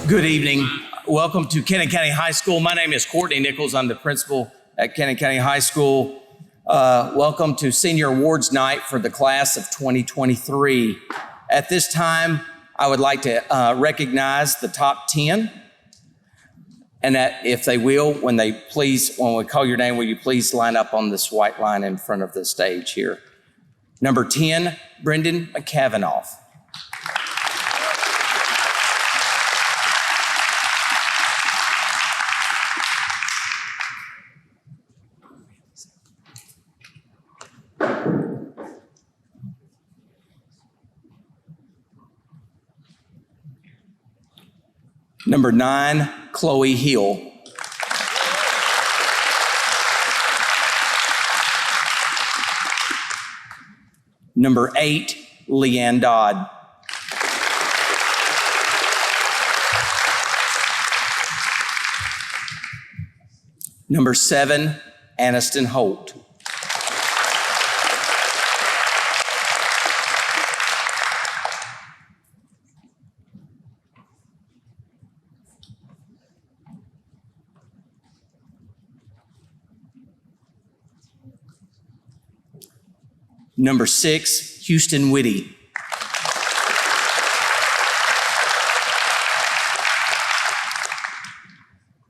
Good evening. Welcome to Cannon County High School. My name is Courtney Nichols. I'm the principal at Cannon County High School. Welcome to Senior Awards Night for the class of 2023. At this time, I would like to recognize the top 10. And that if they will, when we call your name, will you please line up on this white line in front of the stage here. Number 10, Brendan McCavanoff. Number 9, Chloe Hill. Number 8, Leanne Dodd. Number 7, Aniston Holt. Number 6, Houston Whitty.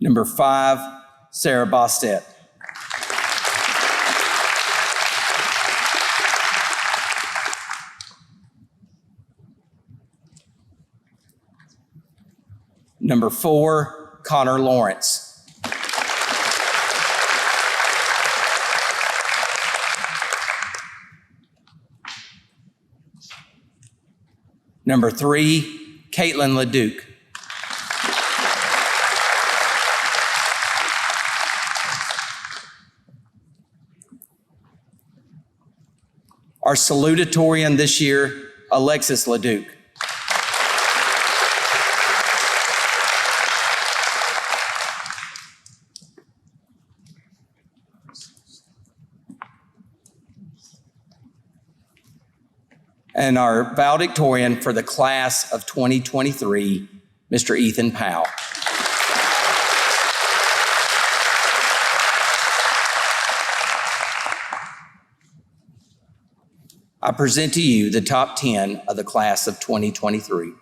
Number 5, Sarah Bostet. Number 4, Connor Lawrence. Number 3, Caitlin LeDuc. Our salutatorian this year, Alexis LeDuc. And our valedictorian for the class of 2023, Mr. Ethan Powell. I present to you the top 10 of the class of 2023.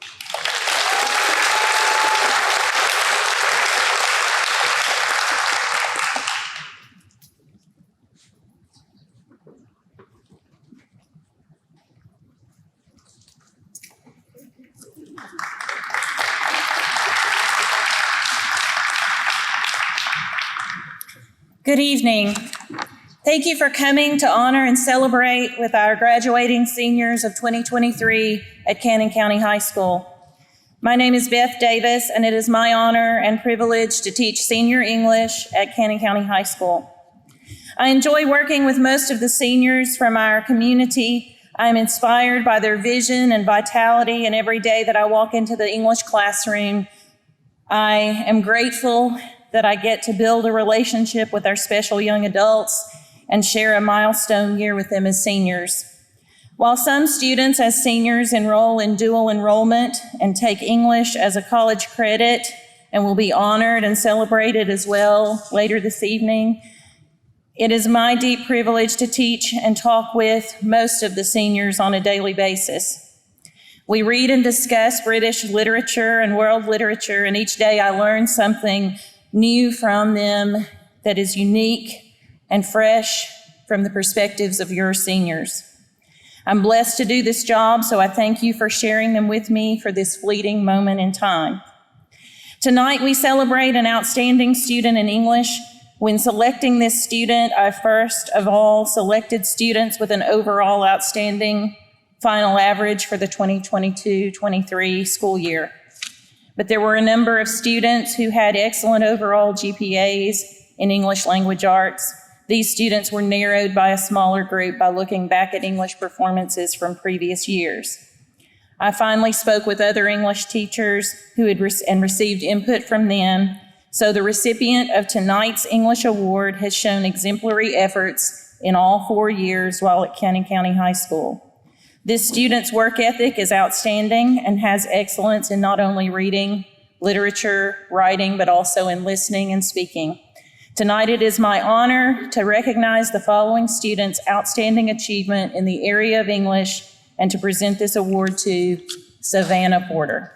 Good evening. Thank you for coming to honor and celebrate with our graduating seniors of 2023 at Cannon County High School. My name is Beth Davis, and it is my honor and privilege to teach senior English at Cannon County High School. I enjoy working with most of the seniors from our community. I am inspired by their vision and vitality, and every day that I walk into the English classroom, I am grateful that I get to build a relationship with our special young adults and share a milestone year with them as seniors. While some students as seniors enroll in dual enrollment and take English as a college credit and will be honored and celebrated as well later this evening, it is my deep privilege to teach and talk with most of the seniors on a daily basis. We read and discuss British literature and world literature, and each day I learn something new from them that is unique and fresh from the perspectives of your seniors. I'm blessed to do this job, so I thank you for sharing them with me for this fleeting moment in time. Tonight, we celebrate an outstanding student in English. When selecting this student, I first of all selected students with an overall outstanding final average for the 2022-23 school year. But there were a number of students who had excellent overall GPAs in English language arts. These students were narrowed by a smaller group by looking back at English performances from previous years. I finally spoke with other English teachers who had received input from them. So the recipient of tonight's English Award has shown exemplary efforts in all 4 years while at Cannon County High School. This student's work ethic is outstanding and has excellence in not only reading, literature, writing, but also in listening and speaking. Tonight it is my honor to recognize the following students' outstanding achievement in the area of English and to present this award to Savannah Porter.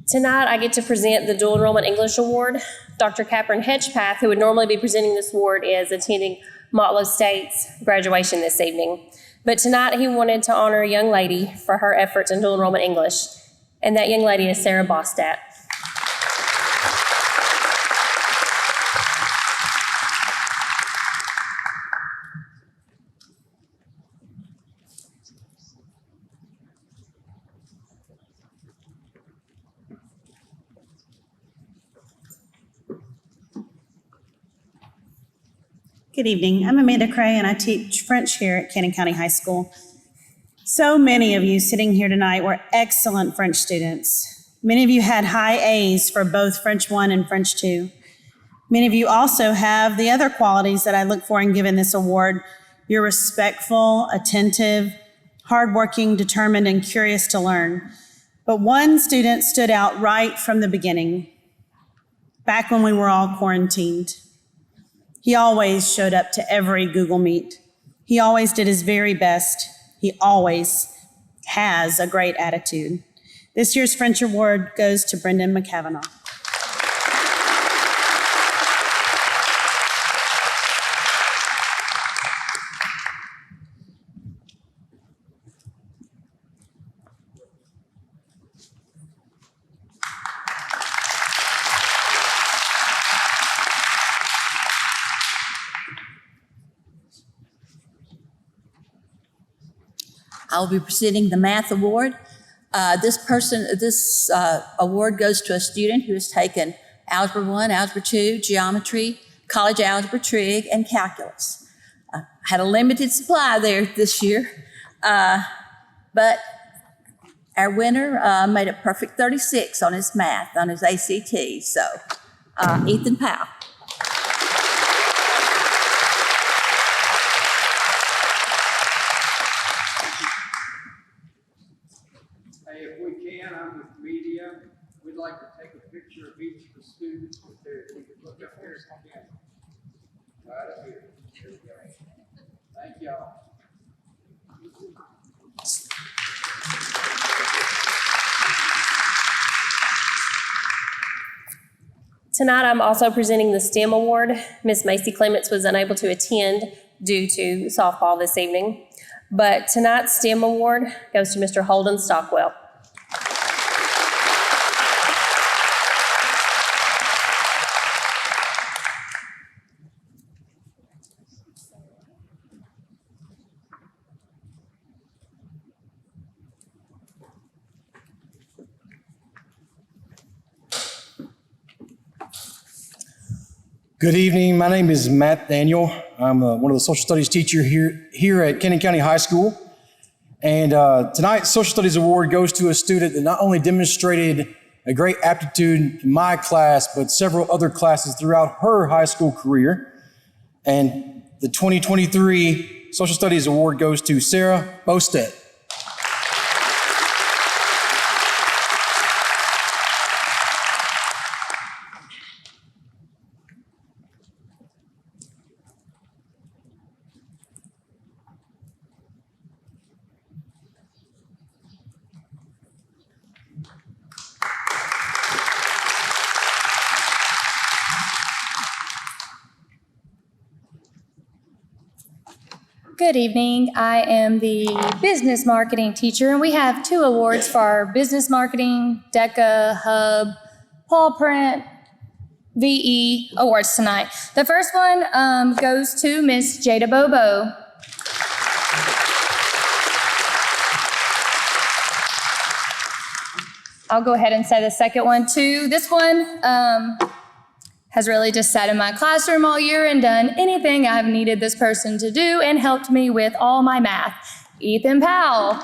Tonight, I get to present the Dual Enrollment English Award. Dr. Catherine Hedgepath, who would normally be presenting this award, is attending Motlow State's graduation this evening. But tonight, he wanted to honor a young lady for her efforts in dual enrollment English, and that young lady is Sarah Bostat. Good evening. I'm Amanda Cray, and I teach French here at Cannon County High School. So many of you sitting here tonight were excellent French students. Many of you had high A's for both French 1 and French 2. Many of you also have the other qualities that I look for in giving this award. You're respectful, attentive, hardworking, determined, and curious to learn. But one student stood out right from the beginning, back when we were all quarantined. He always showed up to every Google Meet. He always did his very best. He always has a great attitude. This year's French Award goes to Brendan McCavanagh. I will be presenting the Math Award. This award goes to a student who has taken Algebra 1, Algebra 2, Geometry, College Algebra, Trig, and Calculus. Had a limited supply there this year, but our winner made a perfect 36 on his math, on his ACT, so Ethan Powell. If we can, I'm with media. We'd like to take a picture of each of the students. If we could look up here if we can. Right up here. Here we go. Thank y'all. Tonight, I'm also presenting the STEM Award. Ms. Macy Clements was unable to attend due to softball this evening. But tonight's STEM Award goes to Mr. Holden Stockwell. Good evening. My name is Matt Daniel. I'm one of the social studies teachers here at Cannon County High School. And tonight's Social Studies Award goes to a student that not only demonstrated a great aptitude in my class, but several other classes throughout her high school career. And the 2023 Social Studies Award goes to Sarah Bostet. Good evening. I am the business marketing teacher, and we have 2 awards for our business marketing, DECA, Hub, Paul Print, VE awards tonight. The first one goes to Miss Jada Bobo. I'll go ahead and say the second one too. This one has really just sat in my classroom all year and done anything I've needed this person to do and helped me with all my math. Ethan Powell.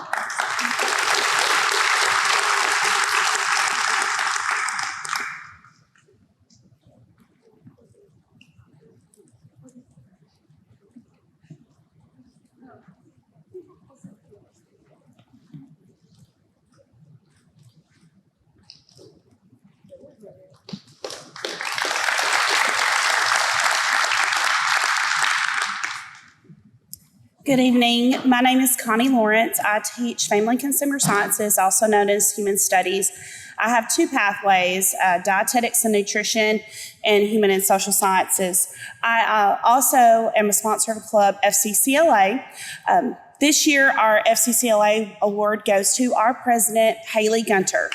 Good evening. My name is Connie Lawrence. I teach Family and Consumer Sciences, also known as Human Studies. I have two pathways, dietetics and nutrition and human and social sciences. I also am a sponsor of the club FCCLA. This year, our FCCLA award goes to our president, Haley Gunter.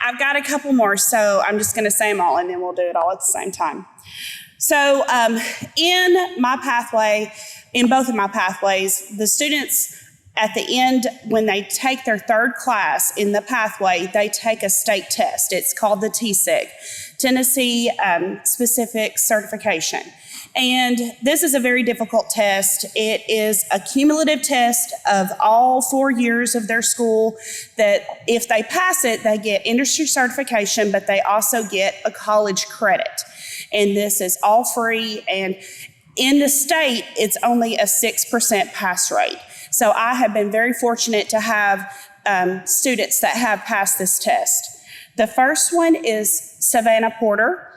I've got a couple more, so I'm just going to say them all, and then we'll do it all at the same time. So in my pathway, in both of my pathways, the students at the end, when they take their third class in the pathway, they take a state test. It's called the TSIC, Tennessee Specific Certification. And this is a very difficult test. It is a cumulative test of all 4 years of their school that if they pass it, they get industry certification, but they also get a college credit. And this is all free. And in the state, it's only a 6% pass rate. So I have been very fortunate to have students that have passed this test. The first one is Savannah Porter.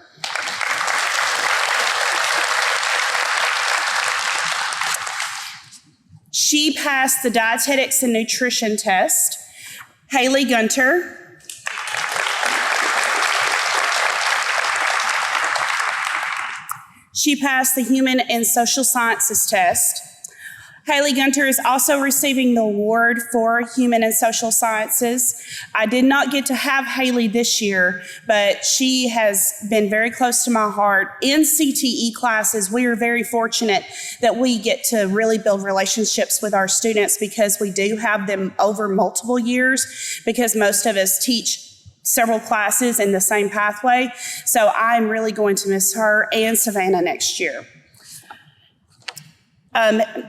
She passed the dietetics and nutrition test. Haley Gunter. She passed the human and social sciences test. Haley Gunter is also receiving the award for human and social sciences. I did not get to have Haley this year, but she has been very close to my heart. In CTE classes, we are very fortunate that we get to really build relationships with our students because we do have them over multiple years because most of us teach several classes in the same pathway. So I'm really going to miss her and Savannah next year.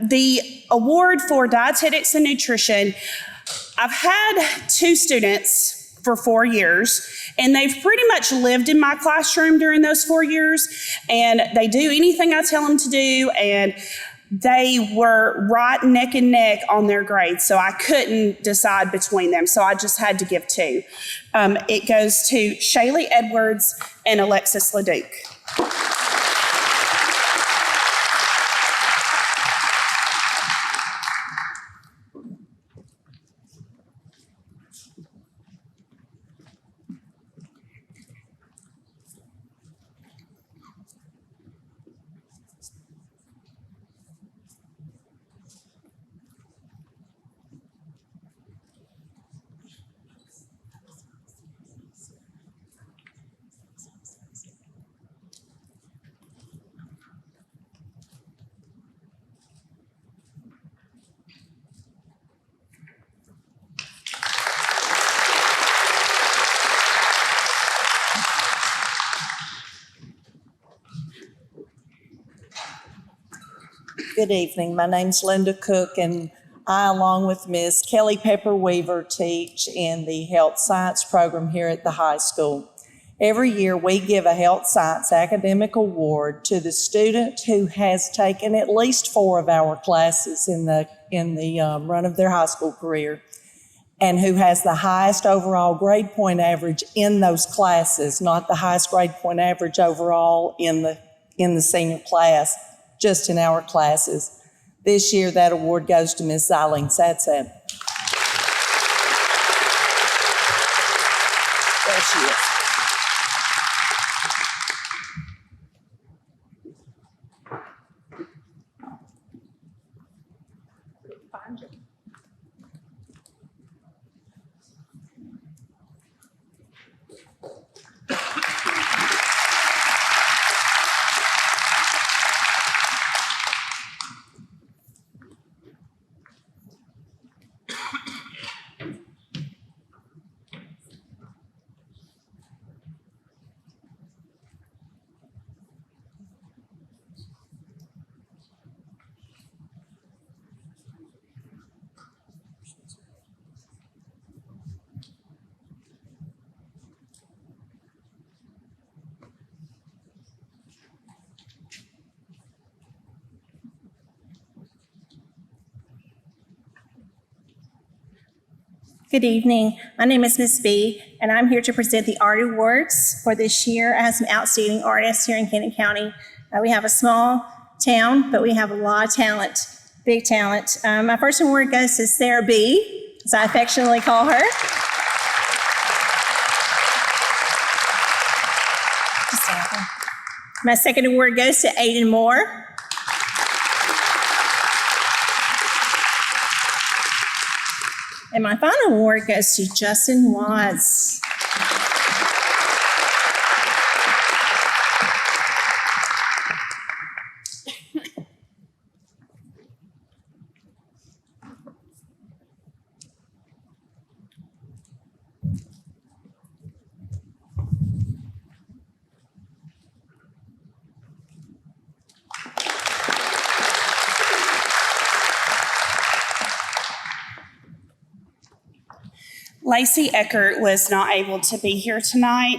The award for dietetics and nutrition, I've had two students for 4 years, and they've pretty much lived in my classroom during those 4 years, and they do anything I tell them to do, and they were right neck and neck on their grades, so I couldn't decide between them, so I just had to give two. It goes to Shaylee Edwards and Alexis LeDuc. Good evening. My name's Linda Cook, and I, along with Ms. Kelly Pepper Weaver, teach in the health science program here at the high school. Every year, we give a health science academic award to the student who has taken at least 4 of our classes in the run of their high school career, and who has the highest overall grade point average in those classes, not the highest grade point average overall in the senior class, just in our classes. This year, that award goes to Ms. Eileen Satsat. There she is. Good evening. My name is Miss B, and I'm here to present the Art Awards for this year. I have some outstanding artists here in Cannon County. We have a small town, but we have a lot of talent, big talent. My first award goes to Sarah B, as I affectionately call her. My second award goes to Aiden Moore. And my final award goes to Justin Watts. Lacey Eckert was not able to be here tonight,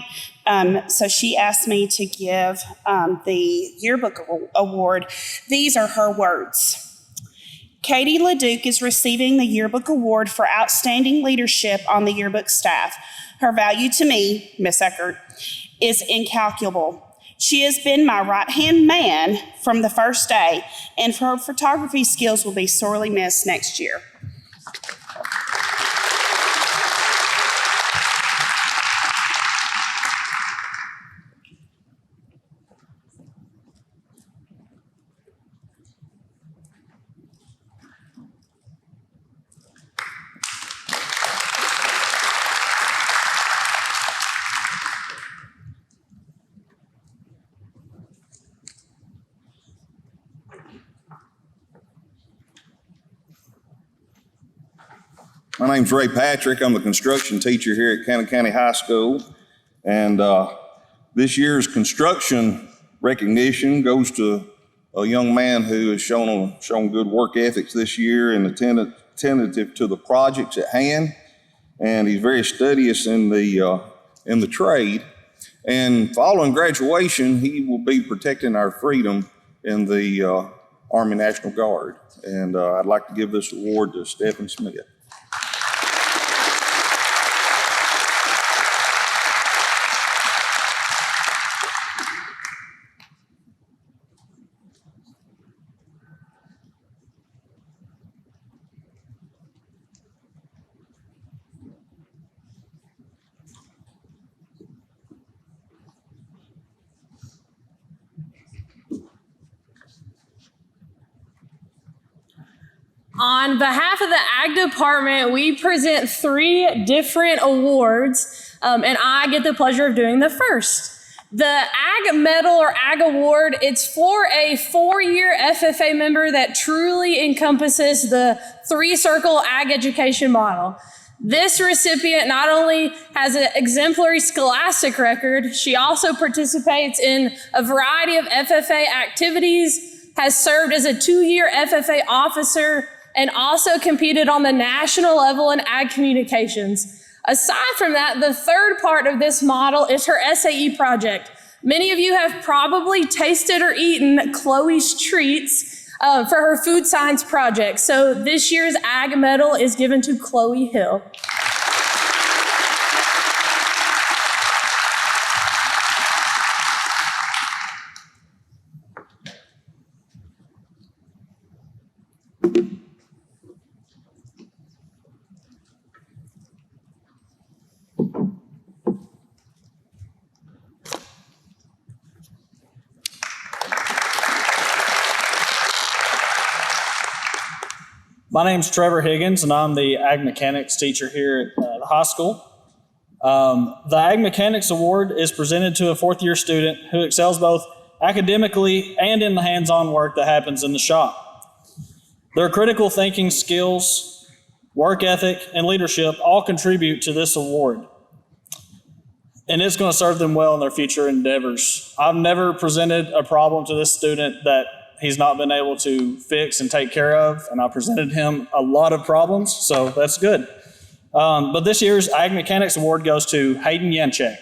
so she asked me to give the yearbook award. These are her words. Katie LeDuc is receiving the yearbook award for outstanding leadership on the yearbook staff. Her value to me, Miss Eckert, is incalculable. She has been my right-hand man from the first day, and her photography skills will be sorely missed next year. My name's Ray Patrick. I'm a construction teacher here at Cannon County High School. And this year's construction recognition goes to a young man who has shown good work ethics this year and attentive to the projects at hand. And he's very studious in the trade. And following graduation, he will be protecting our freedom in the Army National Guard. And I'd like to give this award to Stephen Smith. On behalf of the Ag Department, we present 3 different awards, and I get the pleasure of doing the first. The Ag Medal or Ag Award, it's for a 4-year FFA member that truly encompasses the 3-circle ag education model. This recipient not only has an exemplary scholastic record, she also participates in a variety of FFA activities, has served as a 2-year FFA officer, and also competed on the national level in ag communications. Aside from that, the third part of this model is her SAE project. Many of you have probably tasted or eaten Chloe's treats for her food science project. So this year's Ag Medal is given to Chloe Hill. My name's Trevor Higgins, and I'm the Ag Mechanics teacher here at the high school. The Ag Mechanics Award is presented to a 4th-year student who excels both academically and in the hands-on work that happens in the shop. Their critical thinking skills, work ethic, and leadership all contribute to this award, and it's going to serve them well in their future endeavors. I've never presented a problem to this student that he's not been able to fix and take care of, and I presented him a lot of problems, so that's good. But this year's Ag Mechanics Award goes to Hayden Yanchek.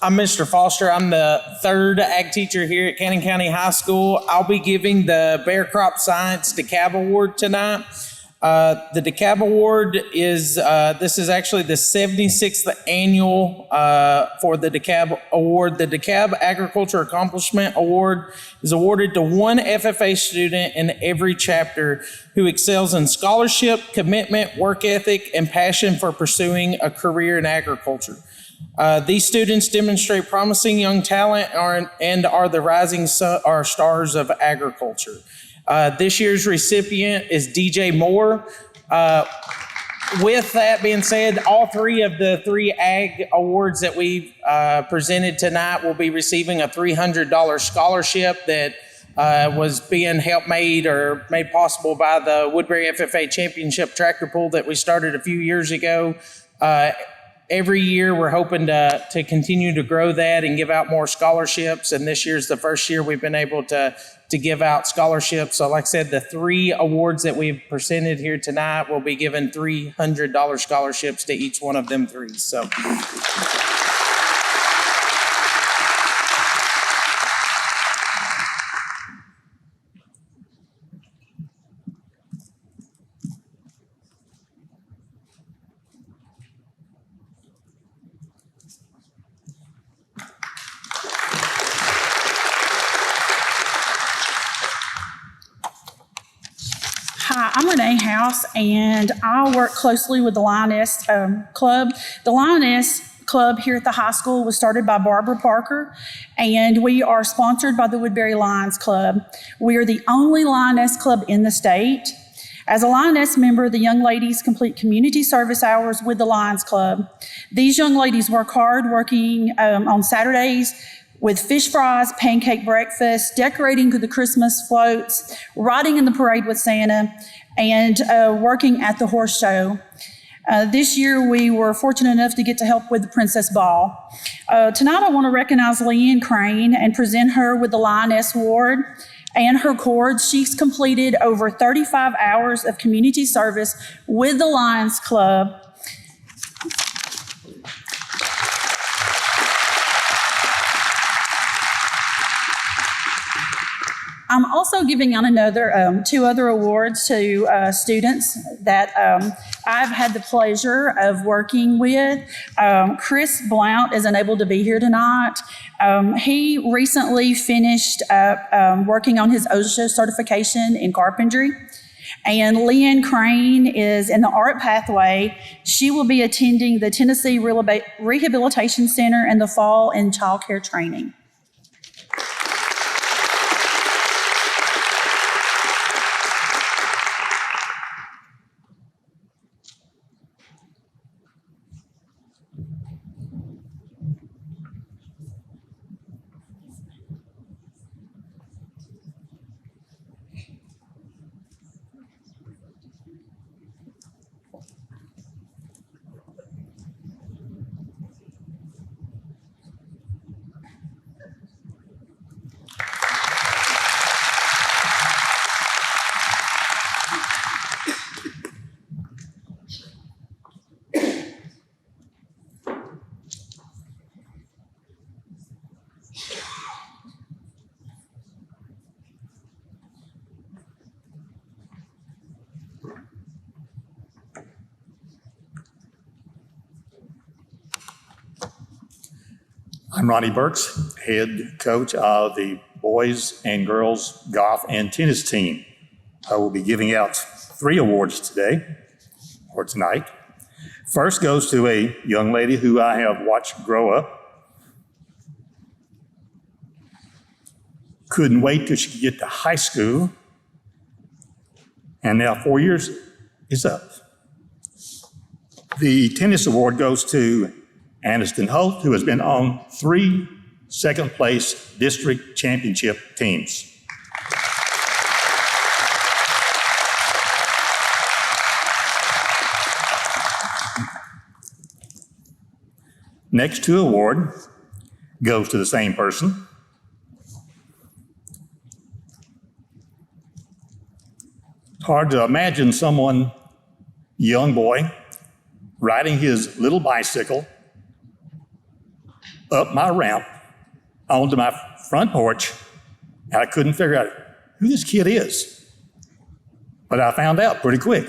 I'm Mr. Foster. I'm the third ag teacher here at Cannon County High School. I'll be giving the Bear Crop Science DeKalb Award tonight. The DeKalb Award is, this is actually the 76th annual for the DeKalb Award. The DeKalb Agriculture Accomplishment Award is awarded to one FFA student in every chapter who excels in scholarship, commitment, work ethic, and passion for pursuing a career in agriculture. These students demonstrate promising young talent and are the rising stars of agriculture. This year's recipient is DJ Moore. With that being said, all three of the three ag awards that we've presented tonight will be receiving a $300 scholarship that was being made possible by the Woodbury FFA Championship Tractor Pool that we started a few years ago. Every year, we're hoping to continue to grow that and give out more scholarships. And this year's the first year we've been able to give out scholarships. So like I said, the three awards that we've presented here tonight will be given $300 scholarships to each one of them three. So. Hi, I'm Renee House, and I work closely with the Lioness Club. The Lioness Club here at the high school was started by Barbara Parker, and we are sponsored by the Woodbury Lions Club. We are the only Lioness Club in the state. As a Lioness member, the young ladies complete community service hours with the Lions Club. These young ladies work hard, working on Saturdays with fish fries, pancake breakfast, decorating the Christmas floats, riding in the parade with Santa, and working at the horse show. This year, we were fortunate enough to get to help with the Princess Ball. Tonight, I want to recognize Leanne Crane and present her with the Lioness Award and her cords. She's completed over 35 hours of community service with the Lions Club. I'm also giving out two other awards to students that I've had the pleasure of working with. Chris Blount is unable to be here tonight. He recently finished working on his OSHA certification in carpentry. And Leanne Crane is in the art pathway. She will be attending the Tennessee Rehabilitation Center in the fall in child care training. I'm Ronnie Burks, head coach of the boys and girls golf and tennis team. I will be giving out 3 awards today, or tonight. First goes to a young lady who I have watched grow up. Couldn't wait till she could get to high school. And now 4 years is up. The tennis award goes to Aniston Holt, who has been on 3 second-place district championship teams. Next to award goes to the same person. It's hard to imagine someone, young boy, riding his little bicycle up my ramp onto my front porch, and I couldn't figure out who this kid is. But I found out pretty quick.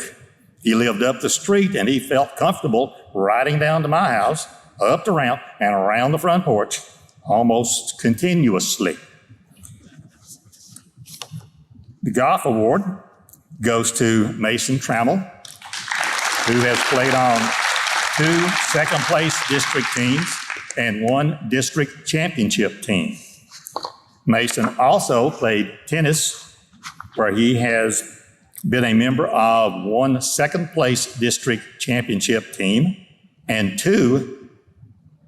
He lived up the street, and he felt comfortable riding down to my house, up the ramp, and around the front porch almost continuously. The golf award goes to Mason Trammell, who has played on 2 second-place district teams and 1 district championship team. Mason also played tennis, where he has been a member of 1 second-place district championship team and 2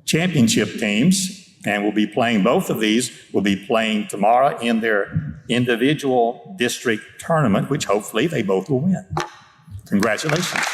championship teams, and will be playing both of these, will be playing tomorrow in their individual district tournament, which hopefully they both will win. Congratulations.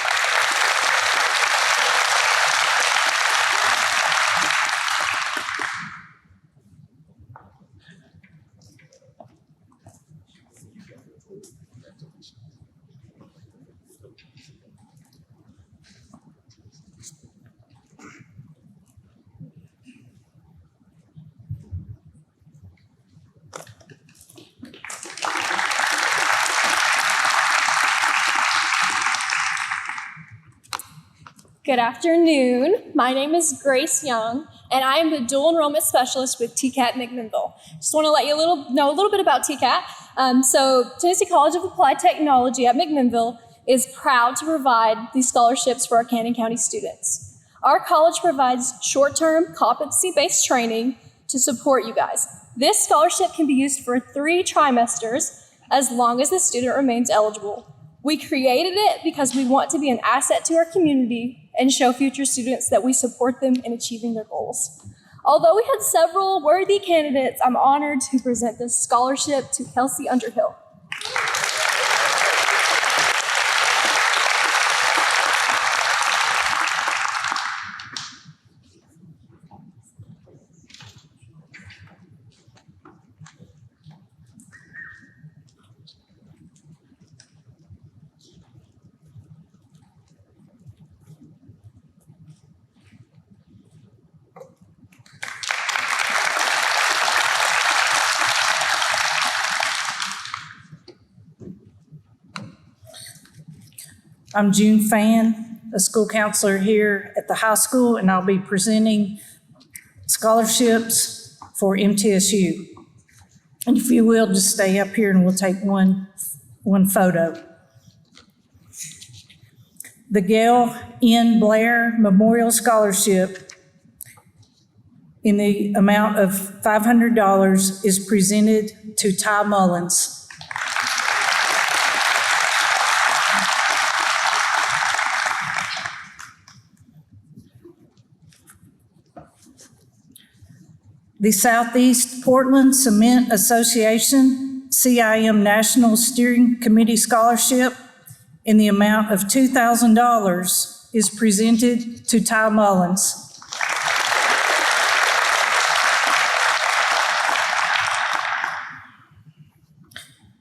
Good afternoon. My name is Grace Young, and I am the dual enrollment specialist with TCAT McMinnville. Just want to let you know a little bit about TCAT. So Tennessee College of Applied Technology at McMinnville is proud to provide these scholarships for our Cannon County students. Our college provides short-term competency-based training to support you guys. This scholarship can be used for 3 trimesters as long as the student remains eligible. We created it because we want to be an asset to our community and show future students that we support them in achieving their goals. Although we had several worthy candidates, I'm honored to present this scholarship to Kelsey Underhill. I'm June Fan, a school counselor here at the high school, and I'll be presenting scholarships for MTSU. And if you will, just stay up here and we'll take one photo. The Gail N. Blair Memorial Scholarship in the amount of $500 is presented to Ty Mullins. The Southeast Portland Cement Association CIM National Steering Committee Scholarship in the amount of $2,000 is presented to Ty Mullins.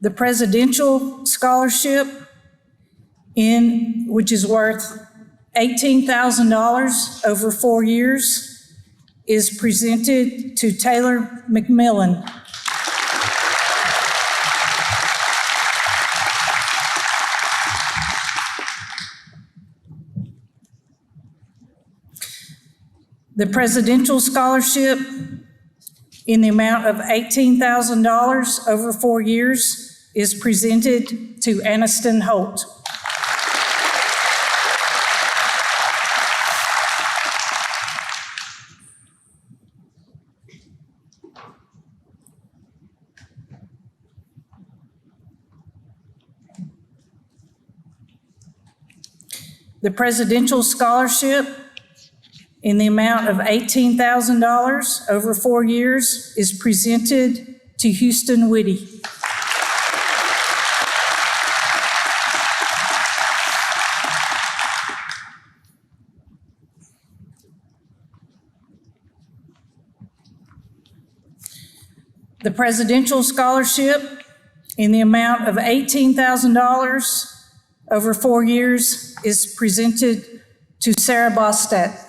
The Presidential Scholarship, which is worth $18,000 over 4 years, is presented to Taylor McMillan. The Presidential Scholarship in the amount of $18,000 over 4 years is presented to Aniston Holt. The Presidential Scholarship in the amount of $18,000 over 4 years is presented to Houston Whitty. The Presidential Scholarship in the amount of $18,000 over 4 years is presented to Sarah Bostat.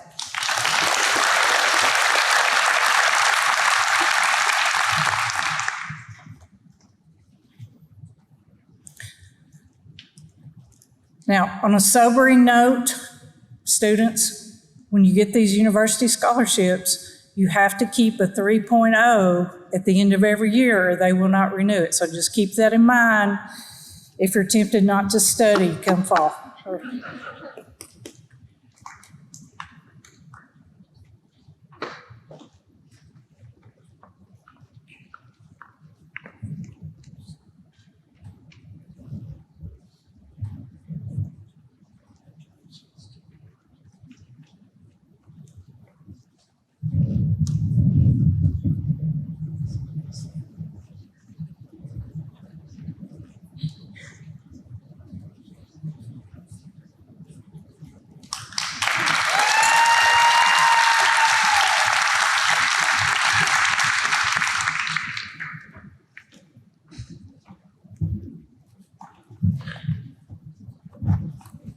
Now, on a sobering note, students, when you get these university scholarships, you have to keep a 3.0 at the end of every year or they will not renew it. So just keep that in mind if you're tempted not to study come fall.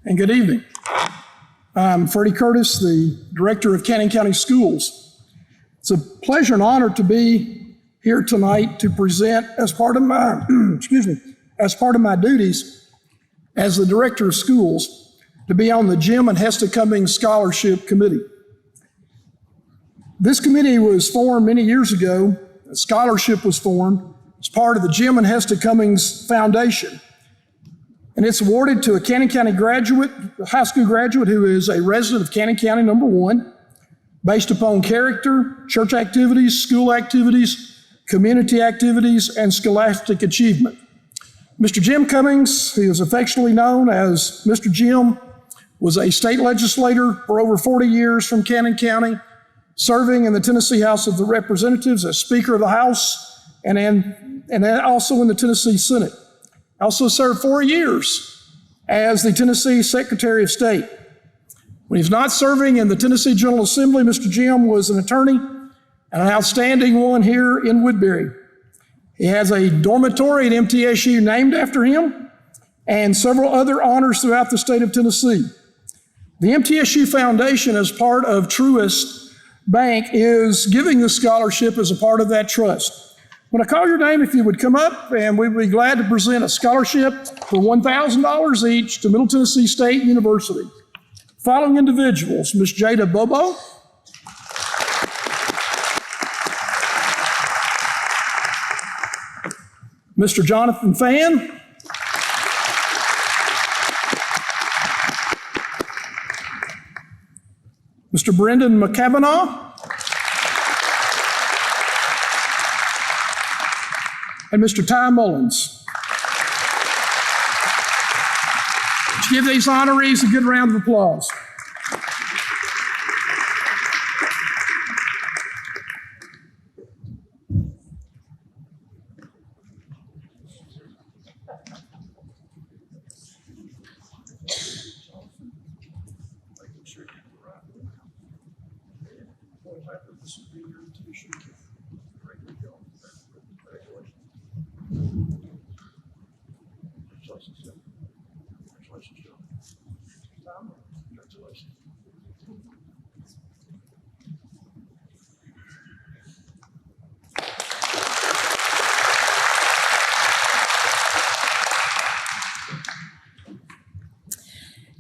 And good evening. I'm Freddie Curtis, the Director of Cannon County Schools. It's a pleasure and honor to be here tonight to present as part of my, as part of my duties as the Director of Schools, to be on the Jim and Hester Cummings Scholarship Committee. This committee was formed many years ago. A scholarship was formed as part of the Jim and Hester Cummings Foundation. And it's awarded to a Cannon County graduate, a high school graduate who is a resident of Cannon County, number one, based upon character, church activities, school activities, community activities, and scholastic achievement. Mr. Jim Cummings, who is affectionately known as Mr. Jim, was a state legislator for over 40 years from Cannon County, serving in the Tennessee House of the Representatives as Speaker of the House and also in the Tennessee Senate. Also served 4 years as the Tennessee Secretary of State. When he's not serving in the Tennessee General Assembly, Mr. Jim was an attorney and an outstanding one here in Woodbury. He has a dormitory at MTSU named after him and several other honors throughout the state of Tennessee. The MTSU Foundation, as part of Truist Bank, is giving this scholarship as a part of that trust. When I call your name, if you would come up, and we'd be glad to present a scholarship for $1,000 each to Middle Tennessee State University. Following individuals: Ms. Jada Bobo, Mr. Jonathan Fan, Mr. Brendan McCavanagh, and Mr. Ty Mullins. Let's give these honorees a good round of applause.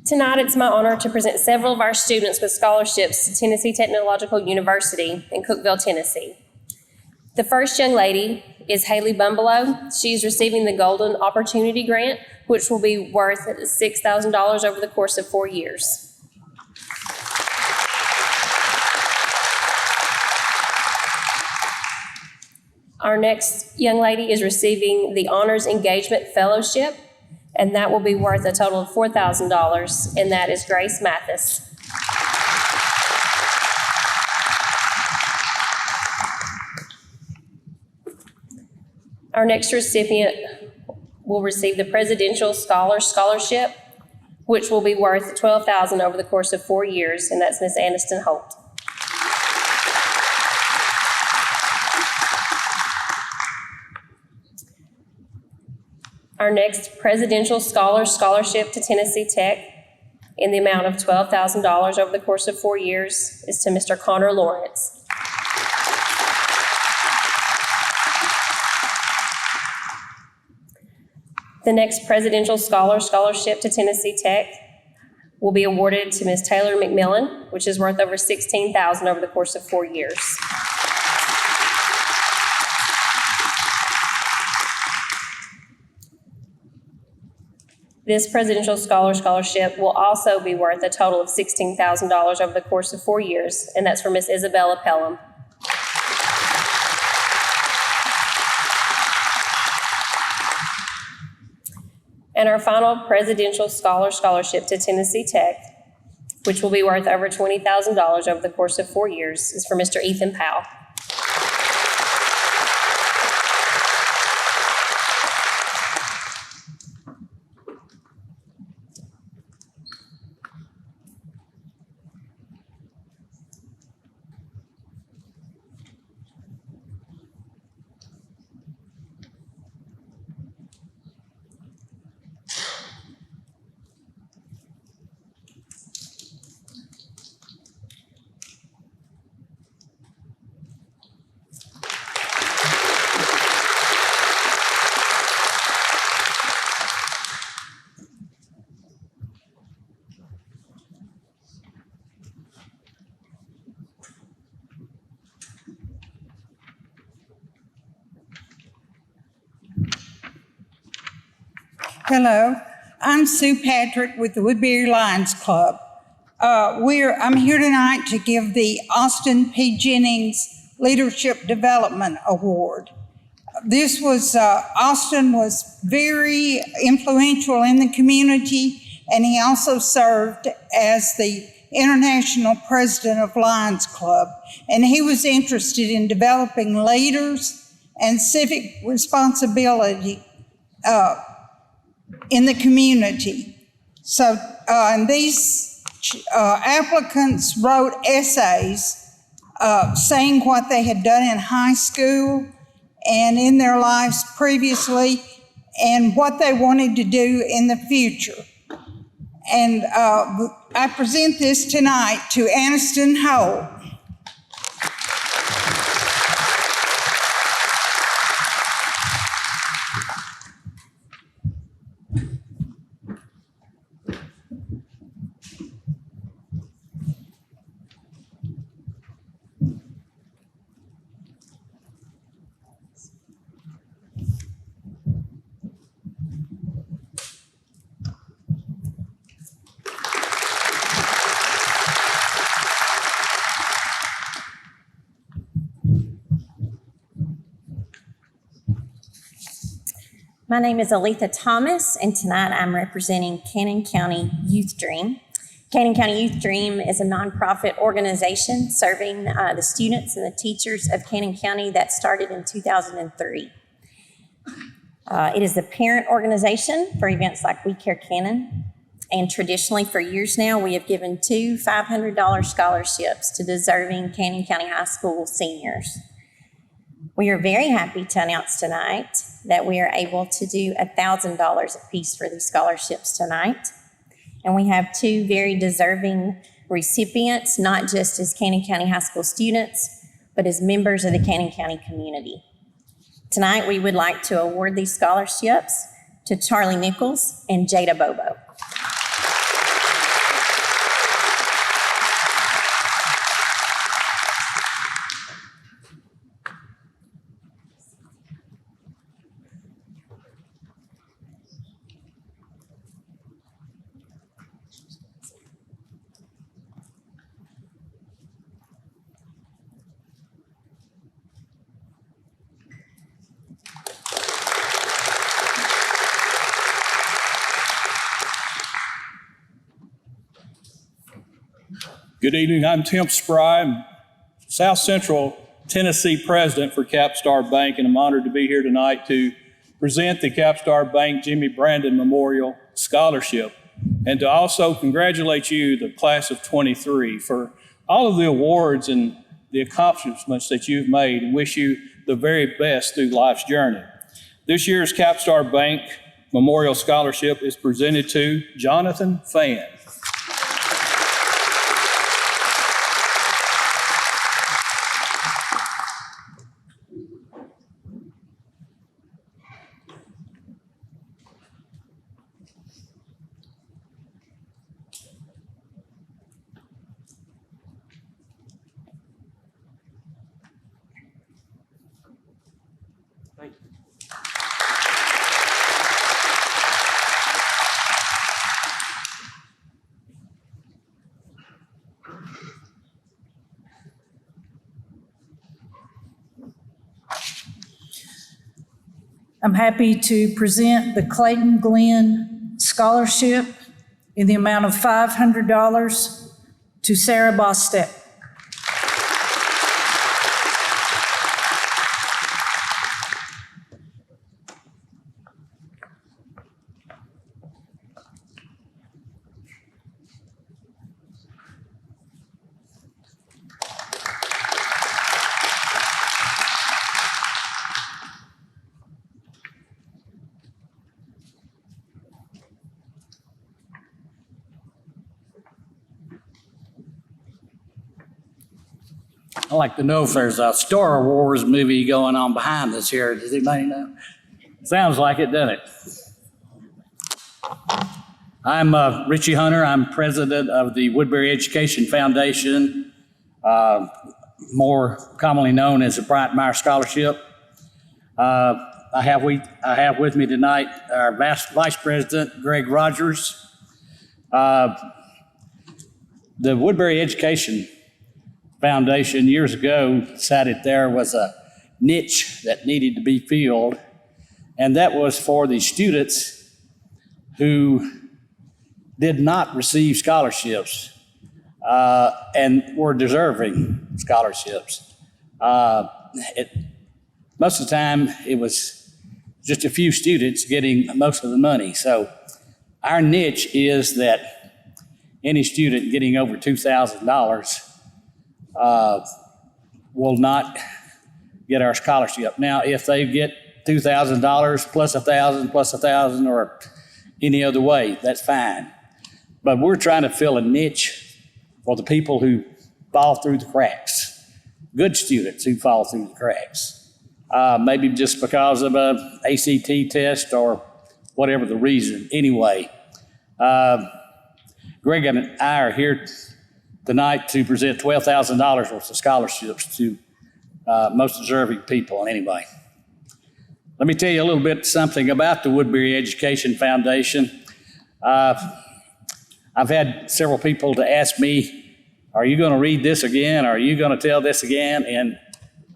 Tonight, it's my honor to present several of our students with scholarships to Tennessee Technological University in Cookeville, Tennessee. The first young lady is Haley Bumbelow. She is receiving the Golden Opportunity Grant, which will be worth $6,000 over the course of 4 years. Our next young lady is receiving the Honors Engagement Fellowship, and that will be worth a total of $4,000, and that is Grace Mathis. Our next recipient will receive the Presidential Scholarship, which will be worth $12,000 over the course of 4 years, and that's Ms. Aniston Holt. Our next Presidential Scholarship to Tennessee Tech in the amount of $12,000 over the course of 4 years is to Mr. Connor Lawrence. The next Presidential Scholarship to Tennessee Tech will be awarded to Ms. Taylor McMillan, which is worth over $16,000 over the course of 4 years. This Presidential Scholarship will also be worth a total of $16,000 over the course of 4 years, and that's for Ms. Isabella Pelham. And our final Presidential Scholarship to Tennessee Tech, which will be worth over $20,000 over the course of 4 years, is for Mr. Ethan Powell. Hello, I'm Sue Patrick with the Woodbury Lions Club. I'm here tonight to give the Austin P. Jennings Leadership Development Award. Austin was very influential in the community, and he also served as the international president of Lions Club. And he was interested in developing leaders and civic responsibility in the community. So, and these applicants wrote essays saying what they had done in high school and in their lives previously and what they wanted to do in the future. And I present this tonight to Aniston Holt. My name is Aletha Thomas, and tonight I'm representing Cannon County Youth Dream. Cannon County Youth Dream is a nonprofit organization serving the students and the teachers of Cannon County that started in 2003. It is the parent organization for events like We Care Cannon, and traditionally for years now, we have given 2 $500 scholarships to deserving Cannon County High School seniors. We are very happy to announce tonight that we are able to do $1,000 apiece for these scholarships tonight. And we have 2 very deserving recipients, not just as Cannon County High School students, but as members of the Cannon County community. Tonight, we would like to award these scholarships to Charlie Nichols and Jada Bobo. Good evening, I'm Tim Spry, I'm South Central Tennessee president for Capstar Bank, and I'm honored to be here tonight to present the Capstar Bank Jimmy Brandon Memorial Scholarship, and to also congratulate you, the class of 23, for all of the awards and the accomplishments that you've made, and wish you the very best through life's journey. This year's Capstar Bank Memorial Scholarship is presented to Jonathan Fan. Thank you. I'm happy to present the Clayton Glenn Scholarship in the amount of $500 to Sarah Bostet. I'd like to know if there's a Star Wars movie going on behind us here. Does anybody know? Sounds like it, doesn't it? I'm Richie Hunter. I'm president of the Woodbury Education Foundation, more commonly known as the Bryant Meyer Scholarship. I have with me tonight our Vice President, Greg Rogers. The Woodbury Education Foundation years ago decided there was a niche that needed to be filled, and that was for the students who did not receive scholarships and were deserving scholarships. Most of the time, it was just a few students getting most of the money. So our niche is that any student getting over $2,000 will not get our scholarship. Now, if they get $2,000 plus $1,000 or any other way, that's fine. But we're trying to fill a niche for the people who fall through the cracks, good students who fall through the cracks, maybe just because of an ACT test or whatever the reason. Anyway, Greg and I are here tonight to present $12,000 worth of scholarships to most deserving people. Anyway, let me tell you a little bit something about the Woodbury Education Foundation. I've had several people to ask me, are you going to read this again? Are you going to tell this again? And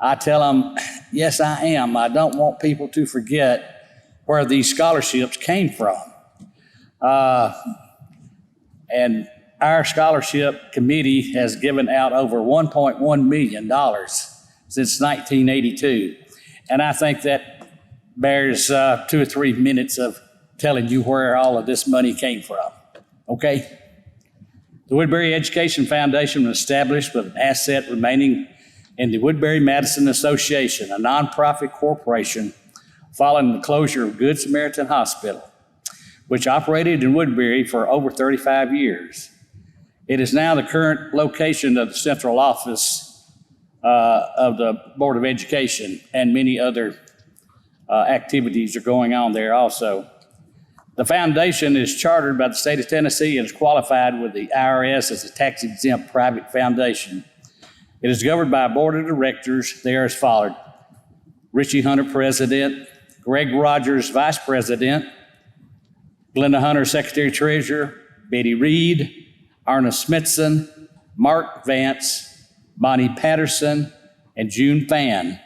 I tell them, yes, I am. I don't want people to forget where these scholarships came from. And our scholarship committee has given out over $1.1 million since 1982. And I think that bears 2 or 3 minutes of telling you where all of this money came from. Okay? The Woodbury Education Foundation was established with an asset remaining in the Woodbury-Madison Association, a nonprofit corporation following the closure of Good Samaritan Hospital, which operated in Woodbury for over 35 years. It is now the current location of the central office of the Board of Education, and many other activities are going on there also. The foundation is chartered by the state of Tennessee and is qualified with the IRS as a tax-exempt private foundation. It is governed by a board of directors. They are as follows: Richie Hunter, president; Greg Rogers, vice president; Glenda Hunter, secretary treasurer; Betty Reed; Arna Smithson; Mark Vance; Bonnie Patterson, and June Fan.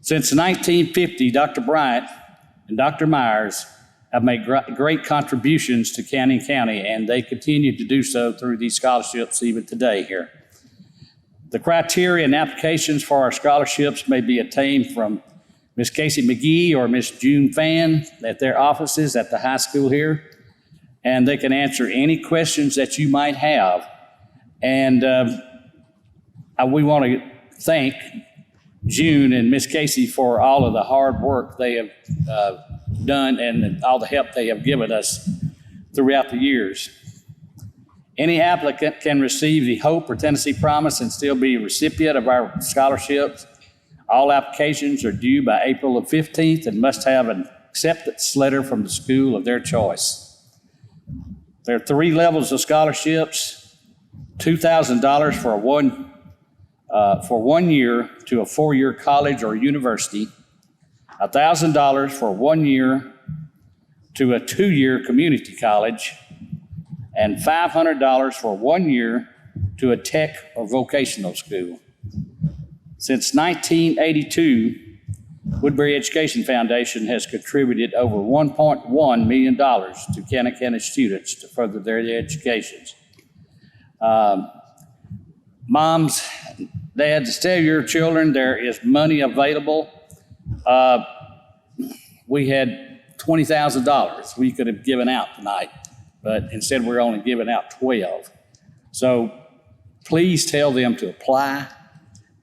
Since 1950, Dr. Bryant and Dr. Myers have made great contributions to Canyon County, and they continue to do so through these scholarships even today here. The criteria and applications for our scholarships may be obtained from Ms. Casey McGee or Ms. June Fan at their offices at the high school here, and they can answer any questions that you might have. And we want to thank June and Ms. Casey for all of the hard work they have done and all the help they have given us throughout the years. Any applicant can receive the Hope or Tennessee Promise and still be a recipient of our scholarships. All applications are due by April 15th and must have an acceptance letter from the school of their choice. There are 3 levels of scholarships: $2,000 for 1 year to a 4-year college or university, $1,000 for 1 year to a 2-year community college, and $500 for 1 year to a tech or vocational school. Since 1982, Woodbury Education Foundation has contributed over $1.1 million to County students to further their educations. Moms, dads, tell your children there is money available. We had $20,000 we could have given out tonight, but instead we're only giving out 12. So please tell them to apply,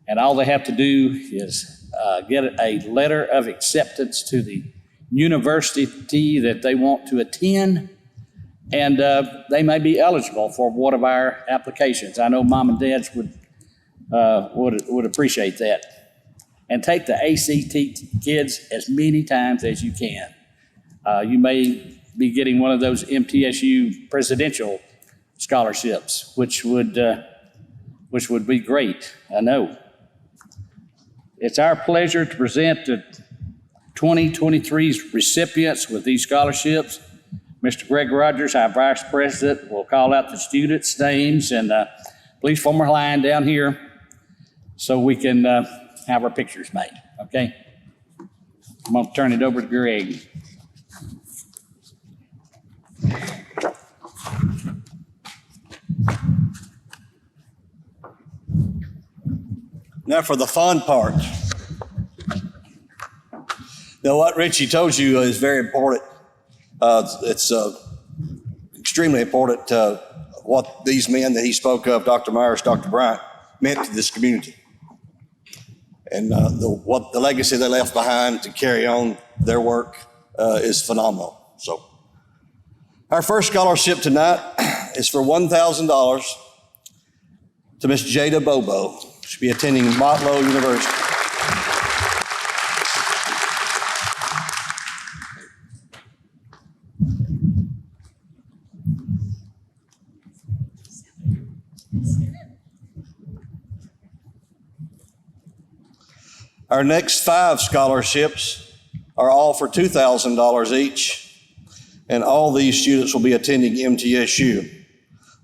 and all they have to do is get a letter of acceptance to the university that they want to attend, and they may be eligible for one of our applications. I know mom and dads would appreciate that. And take the ACT kids as many times as you can. You may be getting one of those MTSU presidential scholarships, which would be great, I know. It's our pleasure to present the 2023's recipients with these scholarships. Mr. Greg Rogers, our Vice President, will call out the students' names, and please form a line down here so we can have our pictures made, okay? I'm gonna turn it over to Greg. Now for the fun part. Now what Richie told you is very important. It's extremely important what these men that he spoke of, Dr. Myers, Dr. Bryant, meant to this community. And the legacy they left behind to carry on their work is phenomenal. So our first scholarship tonight is for $1,000 to Miss Jada Bobo. She'll be attending Motlow University. Our next 5 scholarships are all for $2,000 each, and all these students will be attending MTSU.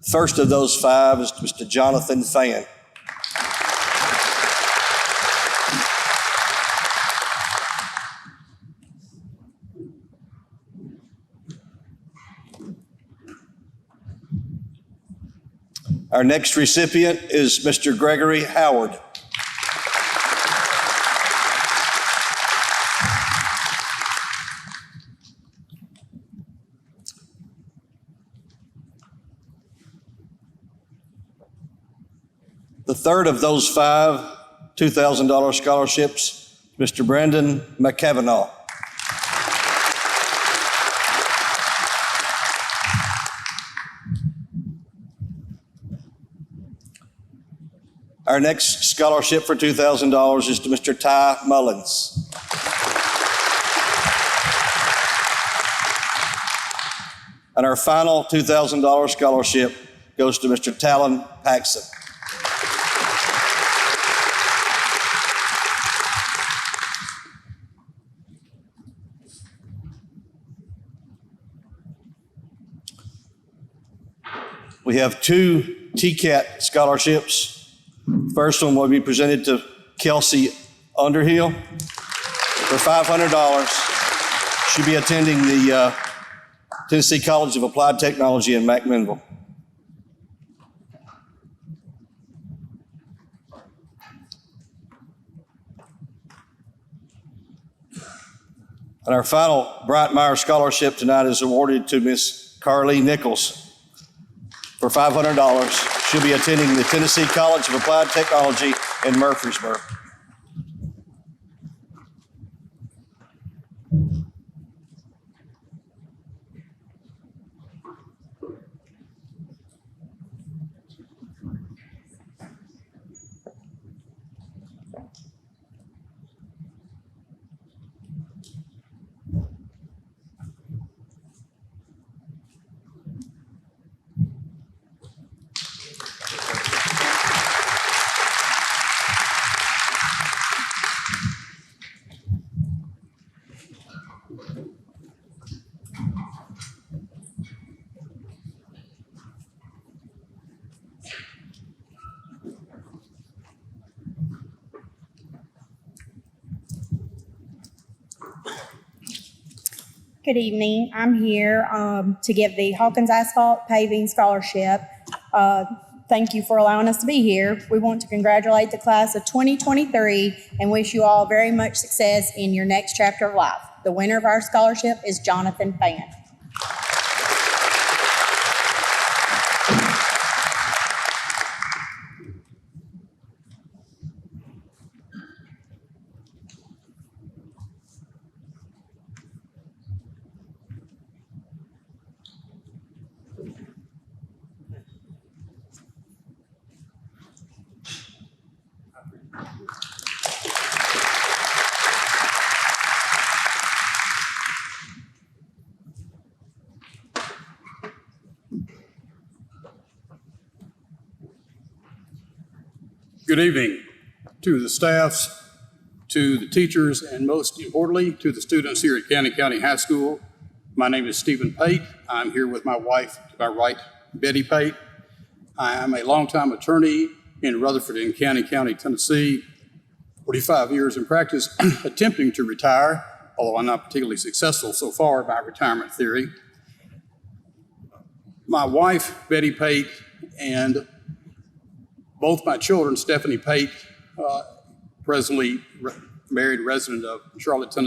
First of those 5 is Mr. Jonathan Fan. Our next recipient is Mr. Gregory Howard. The third of those 5 $2,000 scholarships, Mr. Brandon McCavanagh. Our next scholarship for $2,000 is to Mr. Ty Mullins. And our final $2,000 scholarship goes to Mr. Talon Paxson. We have 2 TCAT scholarships. First one will be presented to Kelsey Underhill for $500. She'll be attending the Tennessee College of Applied Technology in McMinnville. And our final Bryant Meyer Scholarship tonight is awarded to Miss Carly Nichols for $500. She'll be attending the Tennessee College of Applied Technology in Murfreesboro. Good evening. I'm here to give the Hawkins Asphalt Paving Scholarship. Thank you for allowing us to be here. We want to congratulate the class of 2023 and wish you all very much success in your next chapter of life. The winner of our scholarship is Jonathan Fan. Good evening to the staffs, to the teachers, and most importantly, to the students here at Cannon County High School. My name is Stephen Pate. I'm here with my wife, to my right, Betty Pate. I am a longtime attorney in Rutherford and Cannon County, Tennessee, 45 years in practice, attempting to retire, although I'm not particularly successful so far by retirement theory. My wife, Betty Pate, and both my children, Stephanie Pate, presently married resident of Charlotte,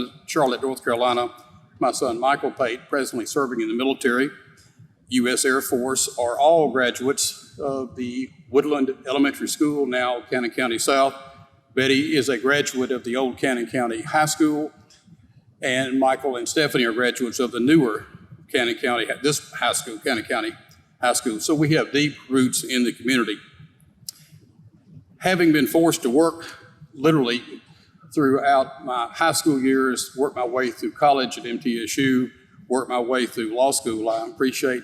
North Carolina. My son, Michael Pate, presently serving in the military, U.S. Air Force, are all graduates of the Woodland Elementary School, now Cannon County South. Betty is a graduate of the old Cannon County High School, and Michael and Stephanie are graduates of the newer Cannon County, this high school, Cannon County High School. So we have deep roots in the community. Having been forced to work literally throughout my high school years, worked my way through college at MTSU, worked my way through law school, I appreciate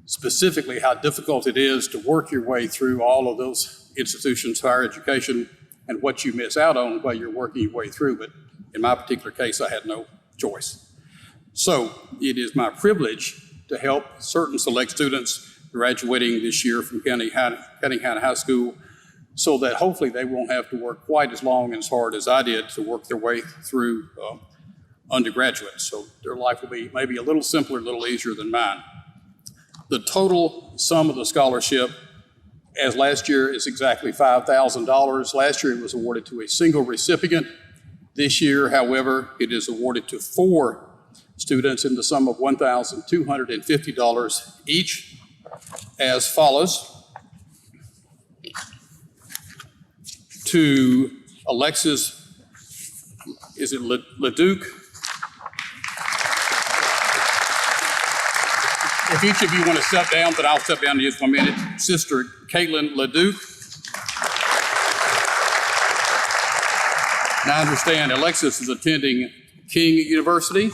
specifically how difficult it is to work your way through all of those institutions, higher education, and what you miss out on while you're working your way through. But in my particular case, I had no choice. So it is my privilege to help certain select students graduating this year from Cannon County High School, so that hopefully they won't have to work quite as long and as hard as I did to work their way through undergraduate. So their life will be maybe a little simpler, a little easier than mine. The total sum of the scholarship, as last year, is exactly $5,000. Last year it was awarded to a single recipient. This year, however, it is awarded to 4 students in the sum of $1,250 each, as follows. To Alexis, is it Leduc? If each of you want to step down, then I'll step down to you for a minute. Sister Caitlin Leduc. Now I understand Alexis is attending King University.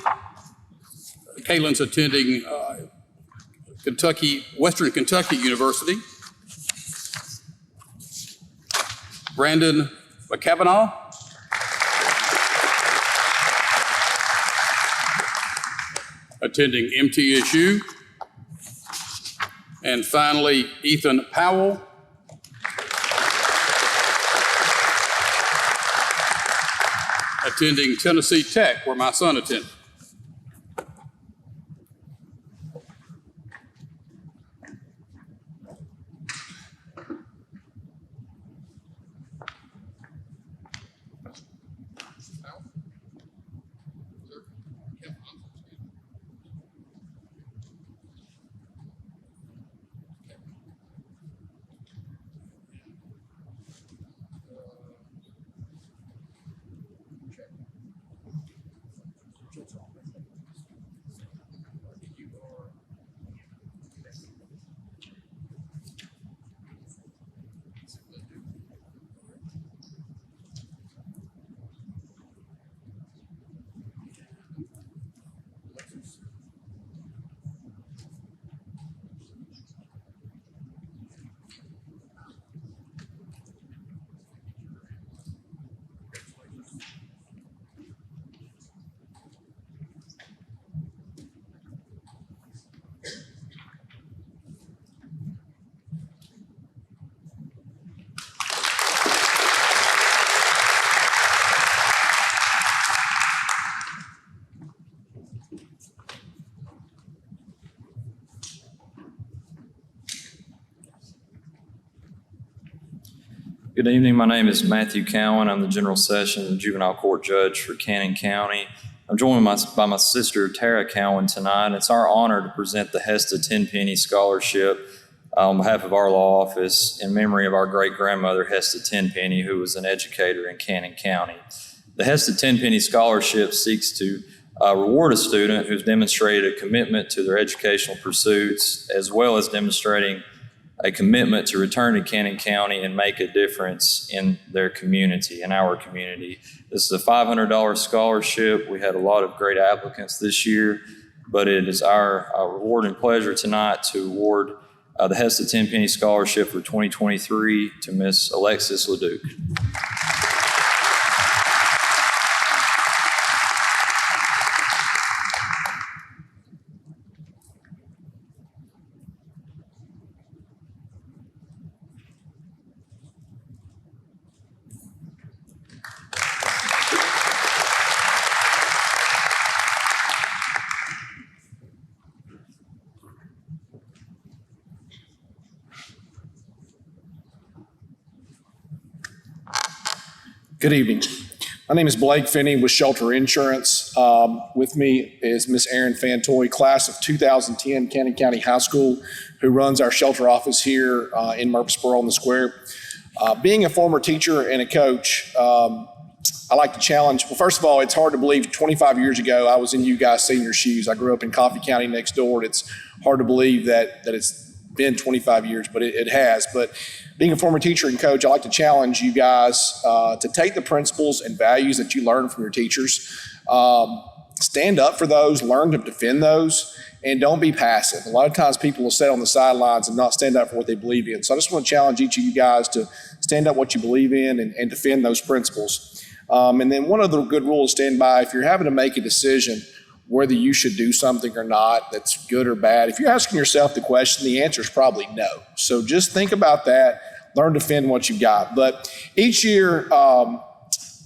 Caitlin's attending Western Kentucky University. Brandon McCavanagh. Attending MTSU. And finally, Ethan Powell. Attending Tennessee Tech, where my son attended. Good evening. My name is Matthew Cowan. I'm the General Sessions and Juvenile Court Judge for Cannon County. I'm joined by my sister, Tara Cowan, tonight. It's our honor to present the Hesta Tenpenny Scholarship on behalf of our law office in memory of our great-grandmother, Hesta Tenpenny, who was an educator in Cannon County. The Hesta Tenpenny Scholarship seeks to reward a student who's demonstrated a commitment to their educational pursuits, as well as demonstrating a commitment to return to Cannon County and make a difference in their community, in our community. This is a $500 scholarship. We had a lot of great applicants this year, but it is our reward and pleasure tonight to award the Hesta Tenpenny Scholarship for 2023 to Miss Alexis LeDuc. Good evening. My name is Blake Finney with Shelter Insurance. With me is Miss Erin Fantoy, class of 2010, Cannon County High School, who runs our shelter office here in Murfreesboro on the Square. Being a former teacher and a coach, I like to challenge. Well, first of all, it's hard to believe 25 years ago I was in you guys' senior shoes. I grew up in Coffee County next door, and it's hard to believe that it's been 25 years, but it has. But being a former teacher and coach, I like to challenge you guys to take the principles and values that you learn from your teachers, stand up for those, learn to defend those, and don't be passive. A lot of times people will sit on the sidelines and not stand up for what they believe in. So I just want to challenge each of you guys to stand up what you believe in and defend those principles. And then one other good rule to stand by, if you're having to make a decision whether you should do something or not that's good or bad, if you're asking yourself the question, the answer is probably no. So just think about that, learn to defend what you got. But each year,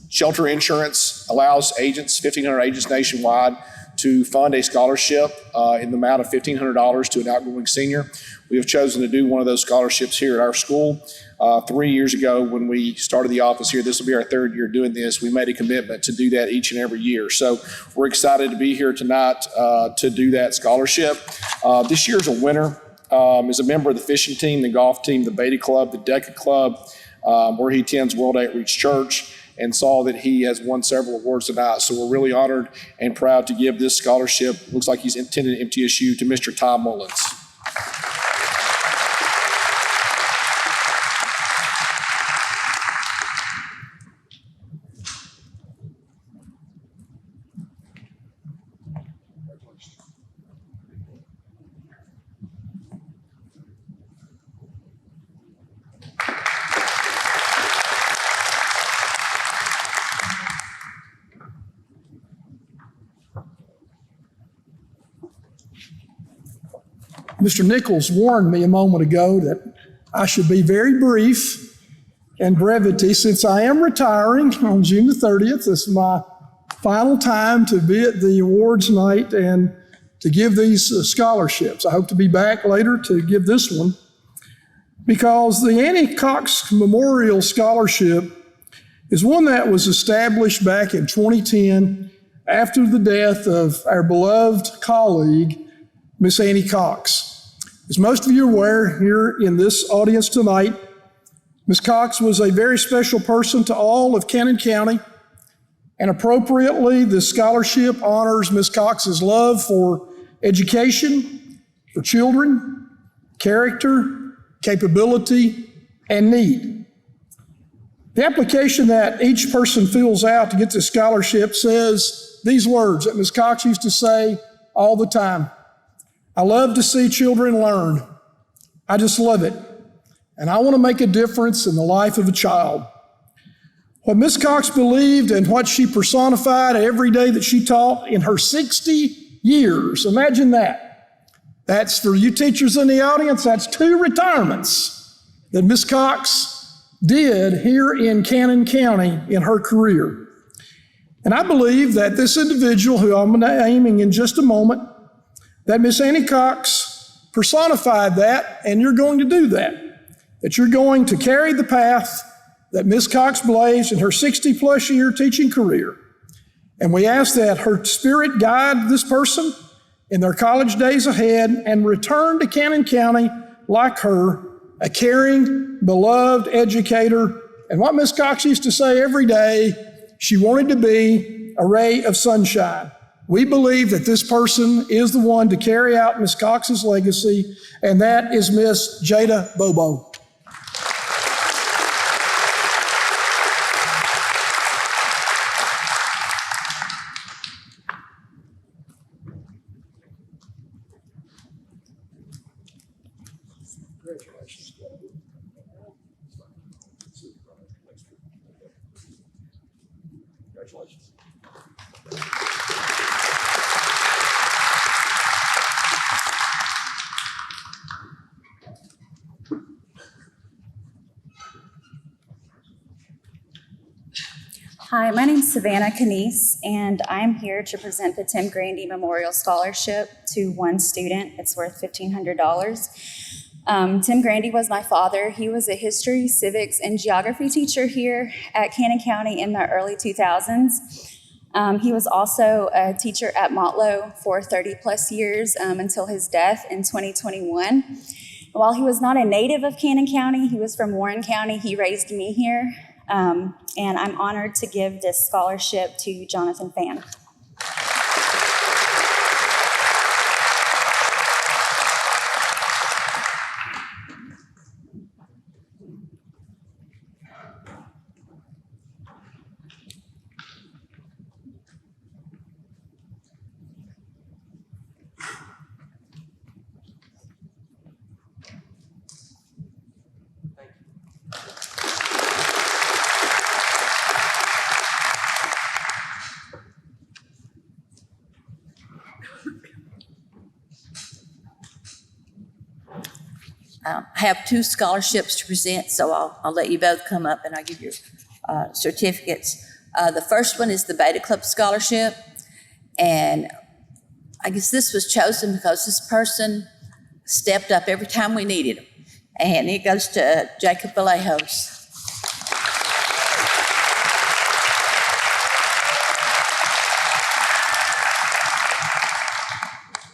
Shelter Insurance allows agents, 1,500 agents nationwide, to fund a scholarship in the amount of $1,500 to an outgoing senior. We have chosen to do one of those scholarships here at our school. 3 years ago, when we started the office here, this will be our third year doing this, we made a commitment to do that each and every year. So we're excited to be here tonight to do that scholarship. This year's a winner is a member of the fishing team, the golf team, the Beta Club, the DECA Club, where he attends World Outreach Church, and saw that he has won several awards tonight. So we're really honored and proud to give this scholarship, looks like he's intended at MTSU, to Mr. Tom Mullins. Mr. Nichols warned me a moment ago that I should be very brief and brevity since I am retiring on June the 30th. This is my final time to be at the awards night and to give these scholarships. I hope to be back later to give this one because the Annie Cox Memorial Scholarship is one that was established back in 2010 after the death of our beloved colleague, Miss Annie Cox. As most of you are aware here in this audience tonight, Ms. Cox was a very special person to all of Cannon County, and appropriately, this scholarship honors Ms. Cox's love for education, for children, character, capability, and need. The application that each person fills out to get this scholarship says these words that Ms. Cox used to say all the time: I love to see children learn. I just love it. And I want to make a difference in the life of a child. What Ms. Cox believed and what she personified every day that she taught in her 60 years, imagine that. That's, for you teachers in the audience, that's 2 retirements that Ms. Cox did here in Cannon County in her career. And I believe that this individual, who I'm naming in just a moment, that Miss Annie Cox personified that, and you're going to do that. That you're going to carry the path that Ms. Cox blazed in her 60-plus year teaching career. And we ask that her spirit guide this person in their college days ahead and return to Cannon County like her, a caring, beloved educator. And what Ms. Cox used to say every day, she wanted to be a ray of sunshine. We believe that this person is the one to carry out Ms. Cox's legacy, and that is Ms. Jada Bobo. Congratulations. Hi, my name is Savannah Canese, and I'm here to present the Tim Grandy Memorial Scholarship to one student. It's worth $1,500. Tim Grandy was my father. He was a history, civics, and geography teacher here at Cannon County in the early 2000s. He was also a teacher at Motlow for 30-plus years until his death in 2021. While he was not a native of Cannon County, he was from Warren County. He raised me here. And I'm honored to give this scholarship to Jonathan Phan. I have two scholarships to present, so I'll let you both come up and I'll give you certificates. The first one is the Beta Club Scholarship, and I guess this was chosen because this person stepped up every time we needed him, and it goes to Jacob Vallejos.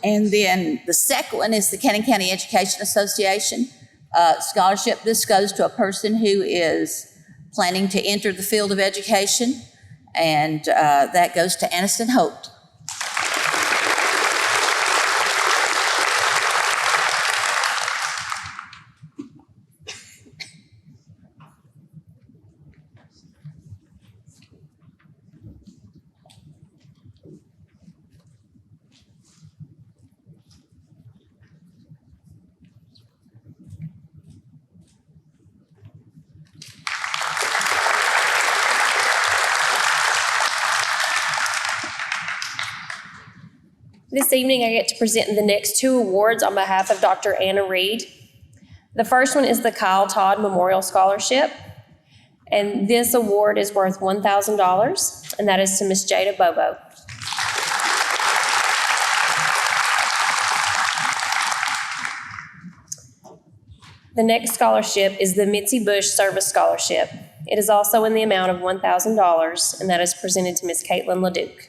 And then the second one is the Cannon County Education Association scholarship. This goes to a person who is planning to enter the field of education, and that goes to Aniston Holt. This evening, I get to present the next two awards on behalf of Dr. Anna Reed. The first one is the Kyle Todd Memorial Scholarship, and this award is worth $1,000, and that is to Miss Jada Bobo. The next scholarship is the Mitzi Bush Service Scholarship. It is also in the amount of $1,000, and that is presented to Miss Caitlin LaDuke.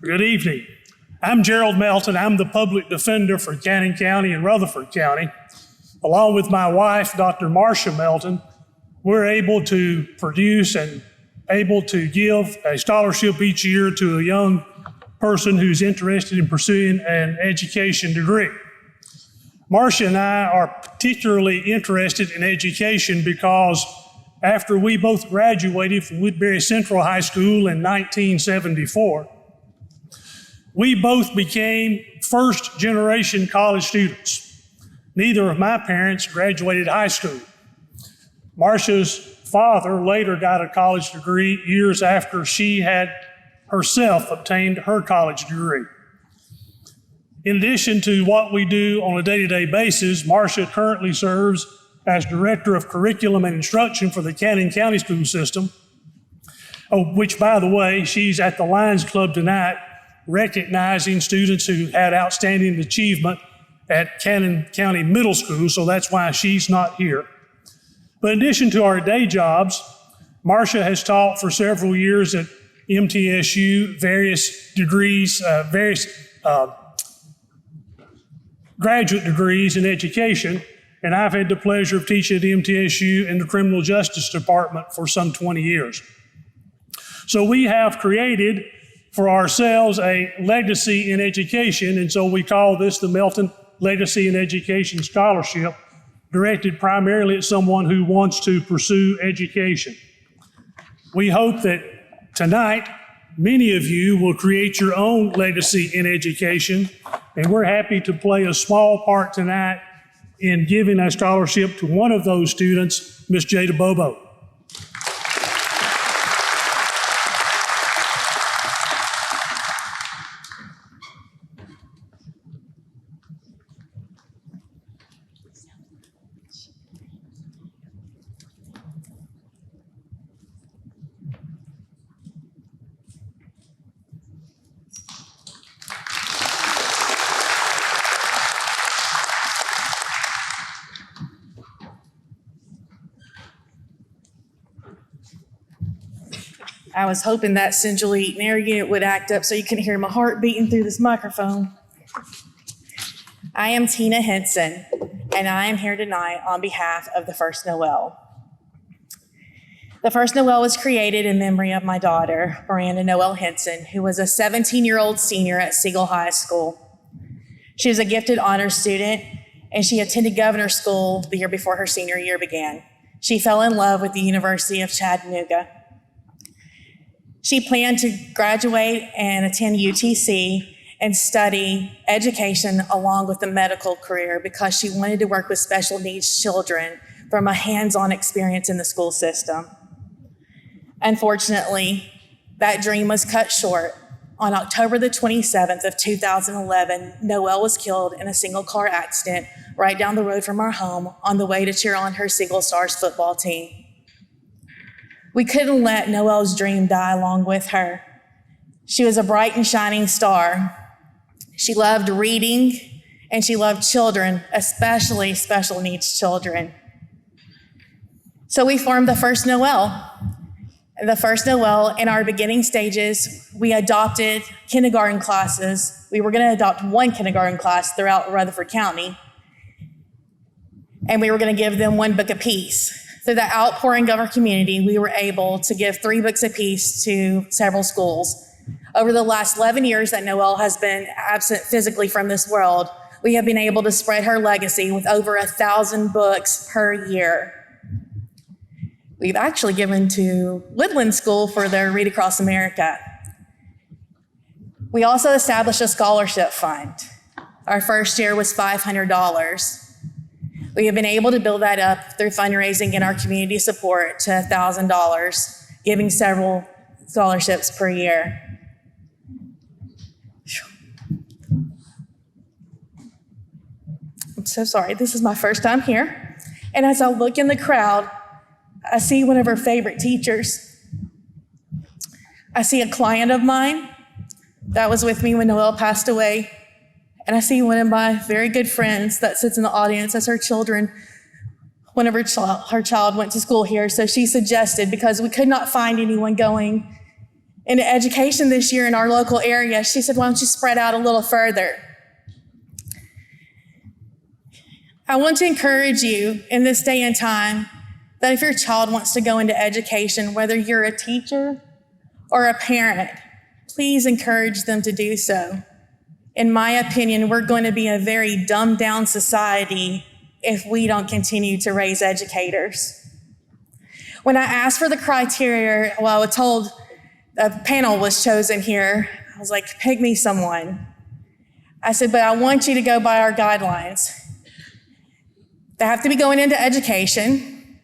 Good evening. I'm Gerald Melton. I'm the public defender for Cannon County and Rutherford County. Along with my wife, Dr. Marcia Melton, we're able to produce and able to give a scholarship each year to a young person who's interested in pursuing an education degree. Marcia and I are particularly interested in education because after we both graduated from Woodbury Central High School in 1974, we both became first-generation college students. Neither of my parents graduated high school. Marcia's father later got a college degree years after she had herself obtained her college degree. In addition to what we do on a day-to-day basis, Marcia currently serves as Director of Curriculum and Instruction for the Cannon County School System, which, by the way, she's at the Lions Club tonight recognizing students who had outstanding achievement at Cannon County Middle School, so that's why she's not here. But in addition to our day jobs, Marcia has taught for several years at MTSU, various degrees, graduate degrees in education, and I've had the pleasure of teaching at MTSU in the Criminal Justice Department for some 20 years. So we have created for ourselves a legacy in education, and so we call this the Melton Legacy in Education Scholarship, directed primarily at someone who wants to pursue education. We hope that tonight, many of you will create your own legacy in education, and we're happy to play a small part tonight in giving a scholarship to one of those students, Miss Jada Bobo. I was hoping that central heat and air unit would act up so you can hear my heart beating through this microphone. I am Tina Henson, and I am here tonight on behalf of the First Noel. The First Noel was created in memory of my daughter, Miranda Noel Henson, who was a 17-year-old senior at Siegel High School. She was a gifted honors student, and she attended governor's school the year before her senior year began. She fell in love with the University of Chattanooga. She planned to graduate and attend UTC and study education along with a medical career because she wanted to work with special needs children from a hands-on experience in the school system. Unfortunately, that dream was cut short. On October the 27th of 2011, Noelle was killed in a single car accident right down the road from our home on the way to cheer on her Siegel Stars football team. We couldn't let Noelle's dream die along with her. She was a bright and shining star. She loved reading, and she loved children, especially special needs children. So we formed the First Noel. The First Noel, in our beginning stages, we adopted kindergarten classes. We were going to adopt one kindergarten class throughout Rutherford County, and we were going to give them one book apiece. Through the outpouring of our community, we were able to give 3 books apiece to several schools. Over the last 11 years that Noelle has been absent physically from this world, we have been able to spread her legacy with over 1,000 books per year. We've actually given to Woodland School for their Read Across America. We also established a scholarship fund. Our first year was $500. We have been able to build that up through fundraising and our community support to $1,000, giving several scholarships per year. I'm so sorry, this is my first time here. And as I look in the crowd, I see one of her favorite teachers. I see a client of mine that was with me when Noelle passed away. And I see one of my very good friends that sits in the audience as her children, whenever her child went to school here. So she suggested, because we could not find anyone going into education this year in our local area, she said, why don't you spread out a little further? I want to encourage you in this day and time that if your child wants to go into education, whether you're a teacher or a parent, please encourage them to do so. In my opinion, we're going to be a very dumbed down society if we don't continue to raise educators. When I asked for the criteria, I was told a panel was chosen here. I was like, pick me someone. I said, but I want you to go by our guidelines. They have to be going into education.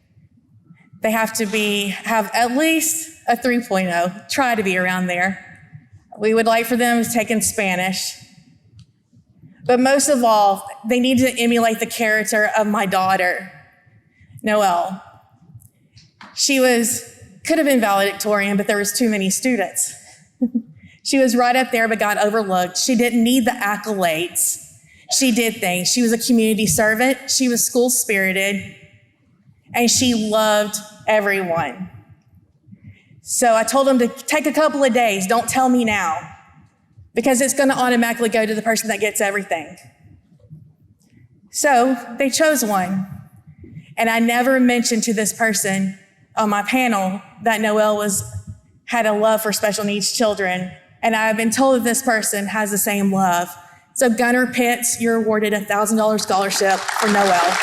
They have to have at least a 3.0, try to be around there. We would like for them to take in Spanish. But most of all, they need to emulate the character of my daughter, Noelle. She could have been valedictorian, but there was too many students. She was right up there, but got overlooked. She didn't need the accolades. She did things. She was a community servant. She was school spirited, and she loved everyone. So I told them to take a couple of days. Don't tell me now, because it's going to automatically go to the person that gets everything. So they chose one. And I never mentioned to this person on my panel that Noelle had a love for special needs children. And I've been told that this person has the same love. So Gunnar Pitts, you're awarded a $1,000 scholarship for Noelle.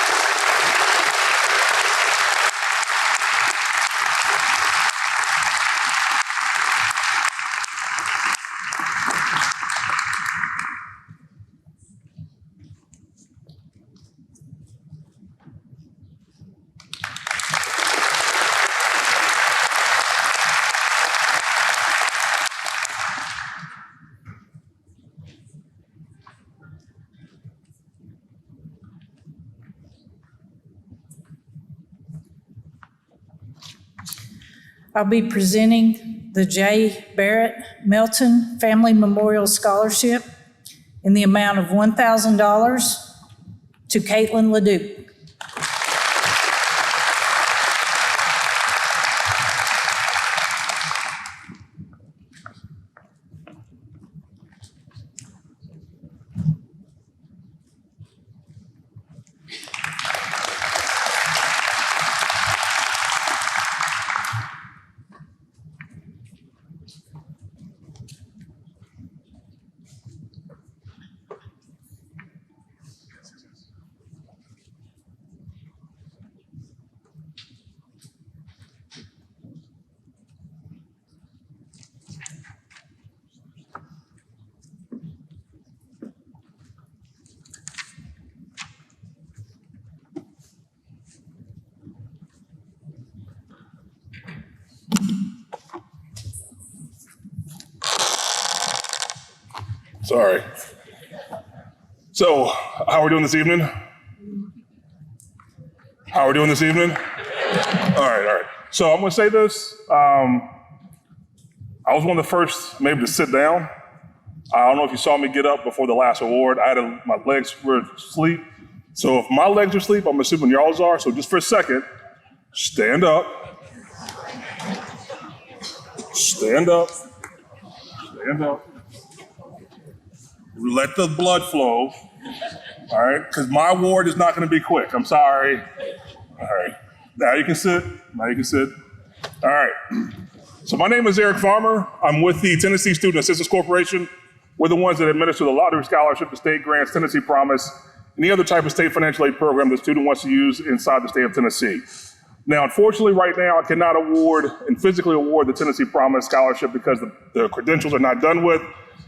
I'll be presenting the J. Barrett Melton Family Memorial Scholarship in the amount of $1,000 to Caitlin Leduc. Sorry. So, how are we doing this evening? How are we doing this evening? All right. So I'm gonna say this. I was one of the first maybe to sit down. I don't know if you saw me get up before the last award. My legs were asleep. So if my legs are asleep, I'm assuming y'all's are. So just for a second, stand up. Stand up. Stand up. Let the blood flow, all right? Because my award is not going to be quick. I'm sorry. All right. Now you can sit. All right. So my name is Eric Farmer. I'm with the Tennessee Student Assistance Corporation. We're the ones that administer the lottery scholarship, the state grants, Tennessee Promise, any other type of state financial aid program the student wants to use inside the state of Tennessee. Now, unfortunately, right now, I cannot award and physically award the Tennessee Promise scholarship because the credentials are not done with.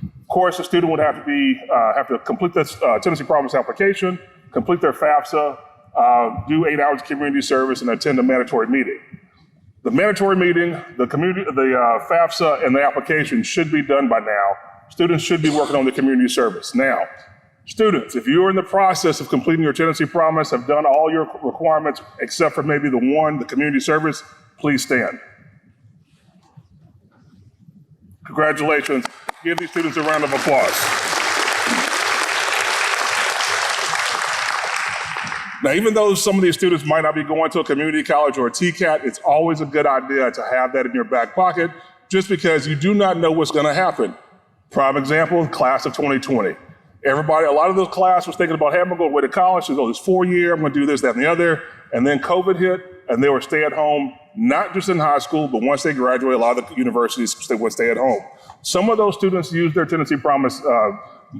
Of course, the student would have to complete this Tennessee Promise application, complete their FAFSA, do 8 hours of community service, and attend a mandatory meeting. The mandatory meeting, the FAFSA, and the application should be done by now. Students should be working on the community service. Now, students, if you are in the process of completing your Tennessee Promise, have done all your requirements except for maybe the community service, please stand. Congratulations. Give these students a round of applause. Now, even though some of these students might not be going to a community college or a TCAT, it's always a good idea to have that in your back pocket just because you do not know what's going to happen. Prime example, class of 2020. A lot of the class was thinking about, hey, I'm going to go away to college. They go, this 4 year, I'm going to do this, that, and the other. And then COVID hit, and they were stay at home, not just in high school, but once they graduate, a lot of the universities, they would stay at home. Some of those students used their Tennessee Promise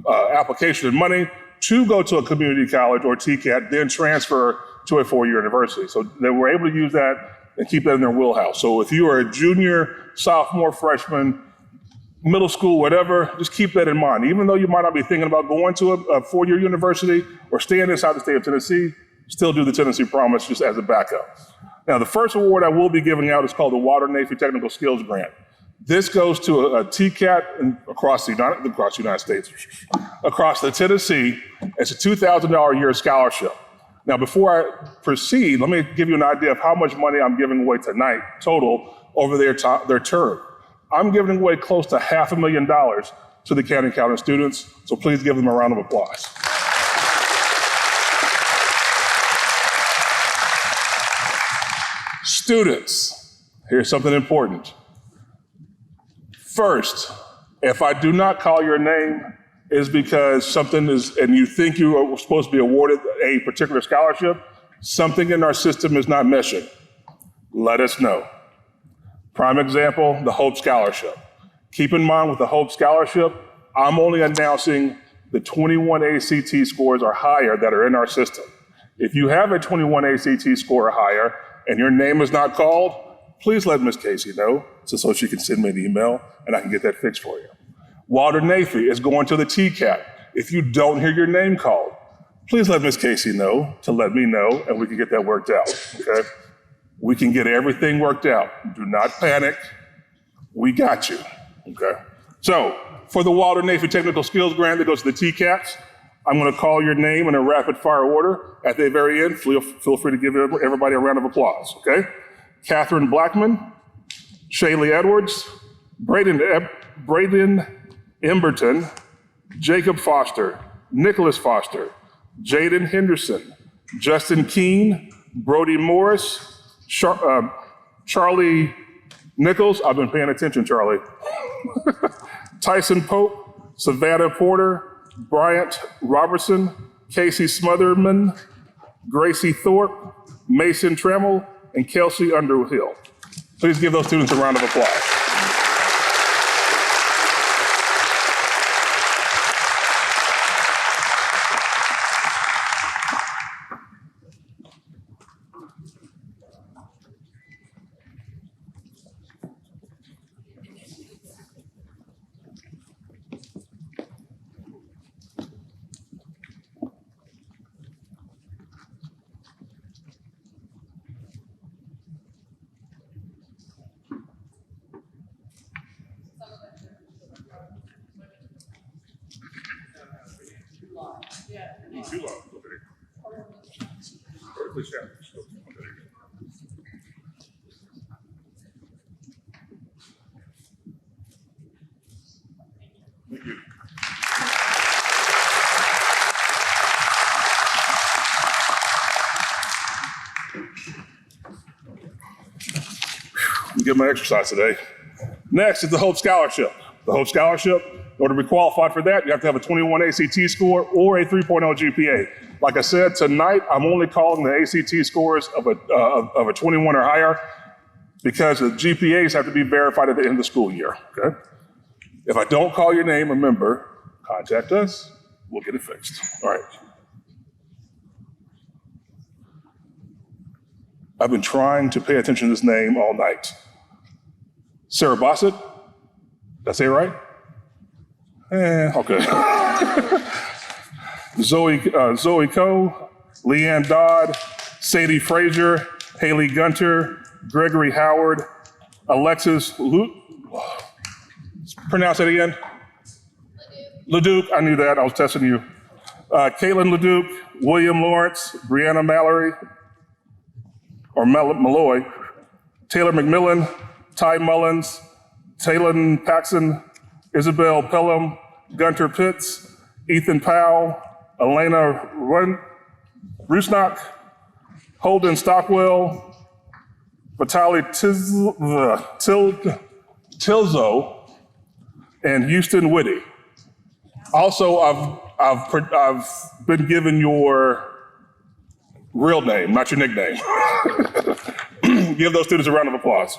application and money to go to a community college or TCAT, then transfer to a 4-year university. So they were able to use that and keep that in their wheelhouse. So if you are a junior, sophomore, freshman, middle school, whatever, just keep that in mind. Even though you might not be thinking about going to a 4-year university or staying inside the state of Tennessee, still do the Tennessee Promise just as a backup. Now, the first award I will be giving out is called the Water Navy Technical Skills Grant. This goes to a TCAT across the United States, across the Tennessee. It's a $2,000 a year scholarship. Now, before I proceed, let me give you an idea of how much money I'm giving away tonight total over their term. I'm giving away close to $500,000 to the Cannon County students, so please give them a round of applause. Students, here's something important. First, if I do not call your name, is because something is, and you think you are supposed to be awarded a particular scholarship, something in our system is not meshing. Let us know. Prime example, the Hope Scholarship. Keep in mind with the Hope Scholarship, I'm only announcing the 21 ACT scores or higher that are in our system. If you have a 21 ACT score or higher and your name is not called, please let Ms. Casey know so she can send me an email and I can get that fixed for you. Walter Nafy is going to the TCAT. If you don't hear your name called, please let Ms. Casey know to let me know and we can get that worked out, okay? We can get everything worked out. Do not panic. We got you, okay? So for the Walter Nafy Technical Skills Grant that goes to the TCATs, I'm gonna call your name in a rapid fire order. At the very end, feel free to give everybody a round of applause, okay? Catherine Blackman, Shaylee Edwards, Braden Emberton, Jacob Foster, Nicholas Foster, Jaden Henderson, Justin Keene, Brody Morris, Charlie Nichols, I've been paying attention, Charlie, Tyson Pope, Savannah Porter, Bryant Robertson, Casey Smotherman, Gracie Thorpe, Mason Trammell, and Kelsey Underhill. Please give those students a round of applause. Too long. Please stand. Thank you. Get my exercise today. Next is the Hope Scholarship. The Hope Scholarship, in order to be qualified for that, you have to have a 21 ACT score or a 3.0 GPA. Like I said, tonight I'm only calling the ACT scores of a 21 or higher because the GPAs have to be verified at the end of the school year, okay? If I don't call your name, remember, contact us, we'll get it fixed, all right? I've been trying to pay attention to this name all night. Sarah Bossett, did I say it right? Okay. Zoe Coe, Leanne Dodd, Sadie Frazier, Haley Gunter, Gregory Howard, Alexis pronounce that again? Leduc, I knew that, I was testing you. Caitlin Leduc, William Lawrence, Brianna Mallory, or Malloy, Taylor McMillan, Ty Mullins, Talon Paxson, Isabel Pelham, Gunter Pitts, Ethan Powell, Elena Rusnak, Holden Stockwell, Vitaly Tilzo, and Houston Whitty. Also, I've been given your real name, not your nickname. Give those students a round of applause.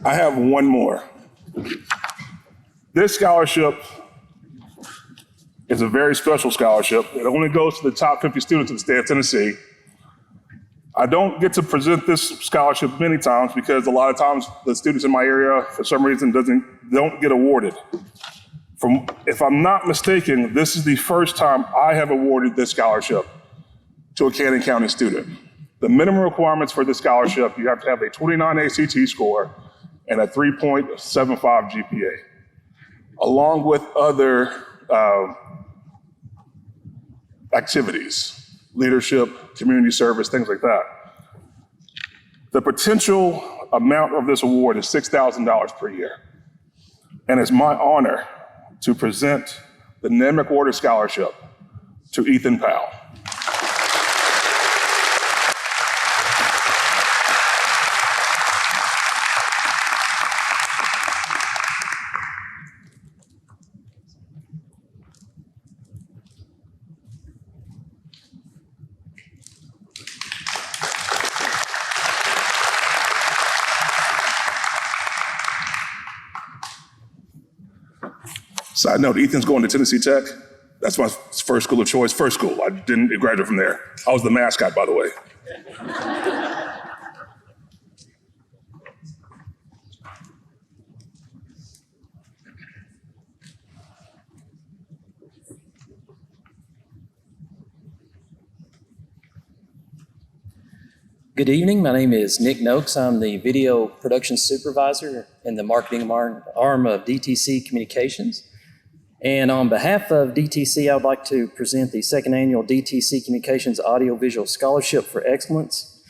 I have one more. This scholarship is a very special scholarship. It only goes to the top 50 students in the state of Tennessee. I don't get to present this scholarship many times because a lot of times the students in my area, for some reason, don't get awarded. If I'm not mistaken, this is the first time I have awarded this scholarship to a Cannon County student. The minimum requirements for this scholarship, you have to have a 29 ACT score and a 3.75 GPA, along with other activities, leadership, community service, things like that. The potential amount of this award is $6,000 per year. And it's my honor to present the Ned McWhorter Scholarship to Ethan Powell. Side note, Ethan's going to Tennessee Tech. That's my first school of choice. First school. I didn't graduate from there. I was the mascot, by the way. Good evening. My name is Nick Noakes. I'm the video production supervisor in the marketing arm of DTC Communications. And on behalf of DTC, I would like to present the second annual DTC Communications Audiovisual Scholarship for Excellence.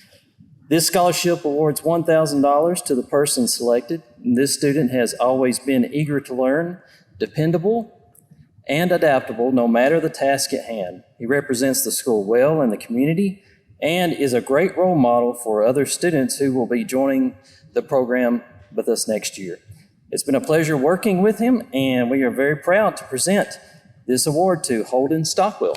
This scholarship awards $1,000 to the person selected. This student has always been eager to learn, dependable, and adaptable no matter the task at hand. He represents the school well in the community and is a great role model for other students who will be joining the program with us next year. It's been a pleasure working with him, and we are very proud to present this award to Holden Stockwell.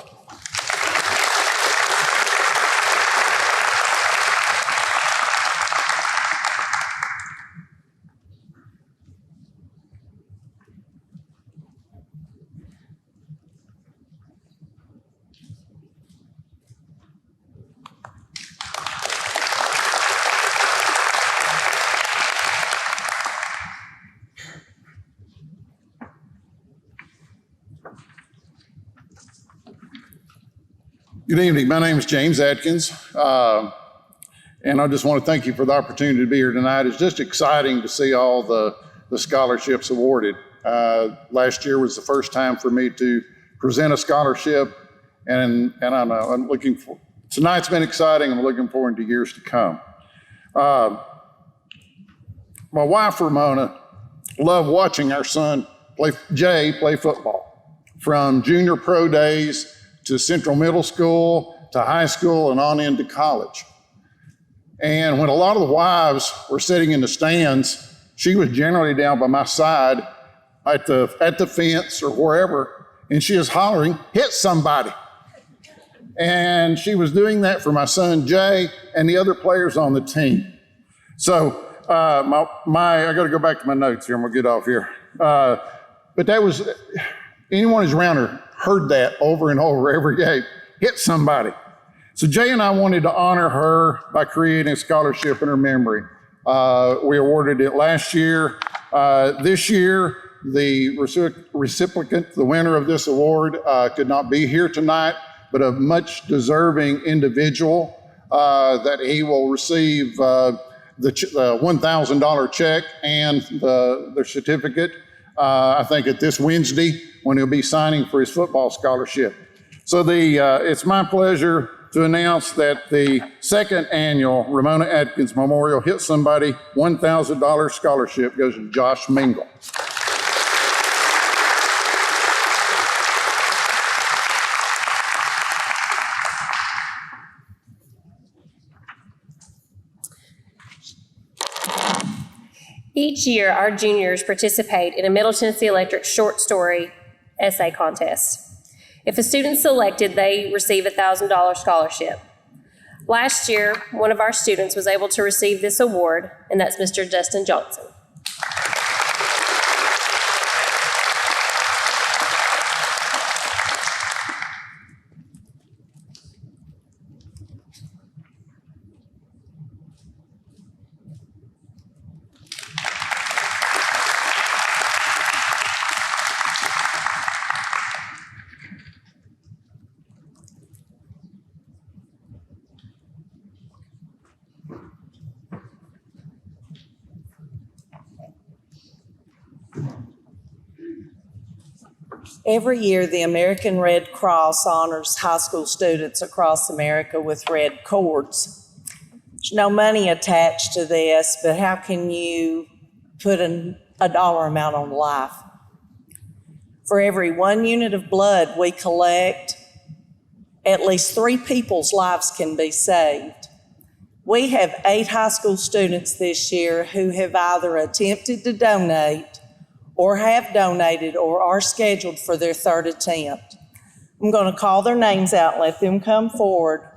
Good evening. My name is James Atkins, and I just want to thank you for the opportunity to be here tonight. It's just exciting to see all the scholarships awarded. Last year was the first time for me to present a scholarship, and I'm looking for, tonight's been exciting. I'm looking forward to years to come. My wife, Ramona, loved watching our son, Jay, play football from junior pro days to Central Middle School, to high school, and on into college. And when a lot of the wives were sitting in the stands, she was generally down by my side at the fence or wherever, and she was hollering, "Hit somebody." And she was doing that for my son Jay and the other players on the team. So I got to go back to my notes here and we'll get off here. But that was, anyone who's around her heard that over and over every game, hit somebody. So Jay and I wanted to honor her by creating a scholarship in her memory. We awarded it last year. This year, the recipient, the winner of this award, could not be here tonight, but a much deserving individual that he will receive the $1,000 check and the certificate, I think at this Wednesday when he'll be signing for his football scholarship. So it's my pleasure to announce that the second annual Ramona Atkins Memorial Hit Somebody $1,000 scholarship goes to Josh Mingle. Each year, our juniors participate in a Middle Tennessee Electric short story essay contest. If a student's selected, they receive a $1,000 scholarship. Last year, one of our students was able to receive this award, and that's Mr. Justin Johnson. Every year, the American Red Cross honors high school students across America with red cords. There's no money attached to this, but how can you put a dollar amount on life? For every 1 unit of blood we collect, at least 3 people's lives can be saved. We have 8 high school students this year who have either attempted to donate or have donated or are scheduled for their 3rd attempt. I'm going to call their names out, let them come forward,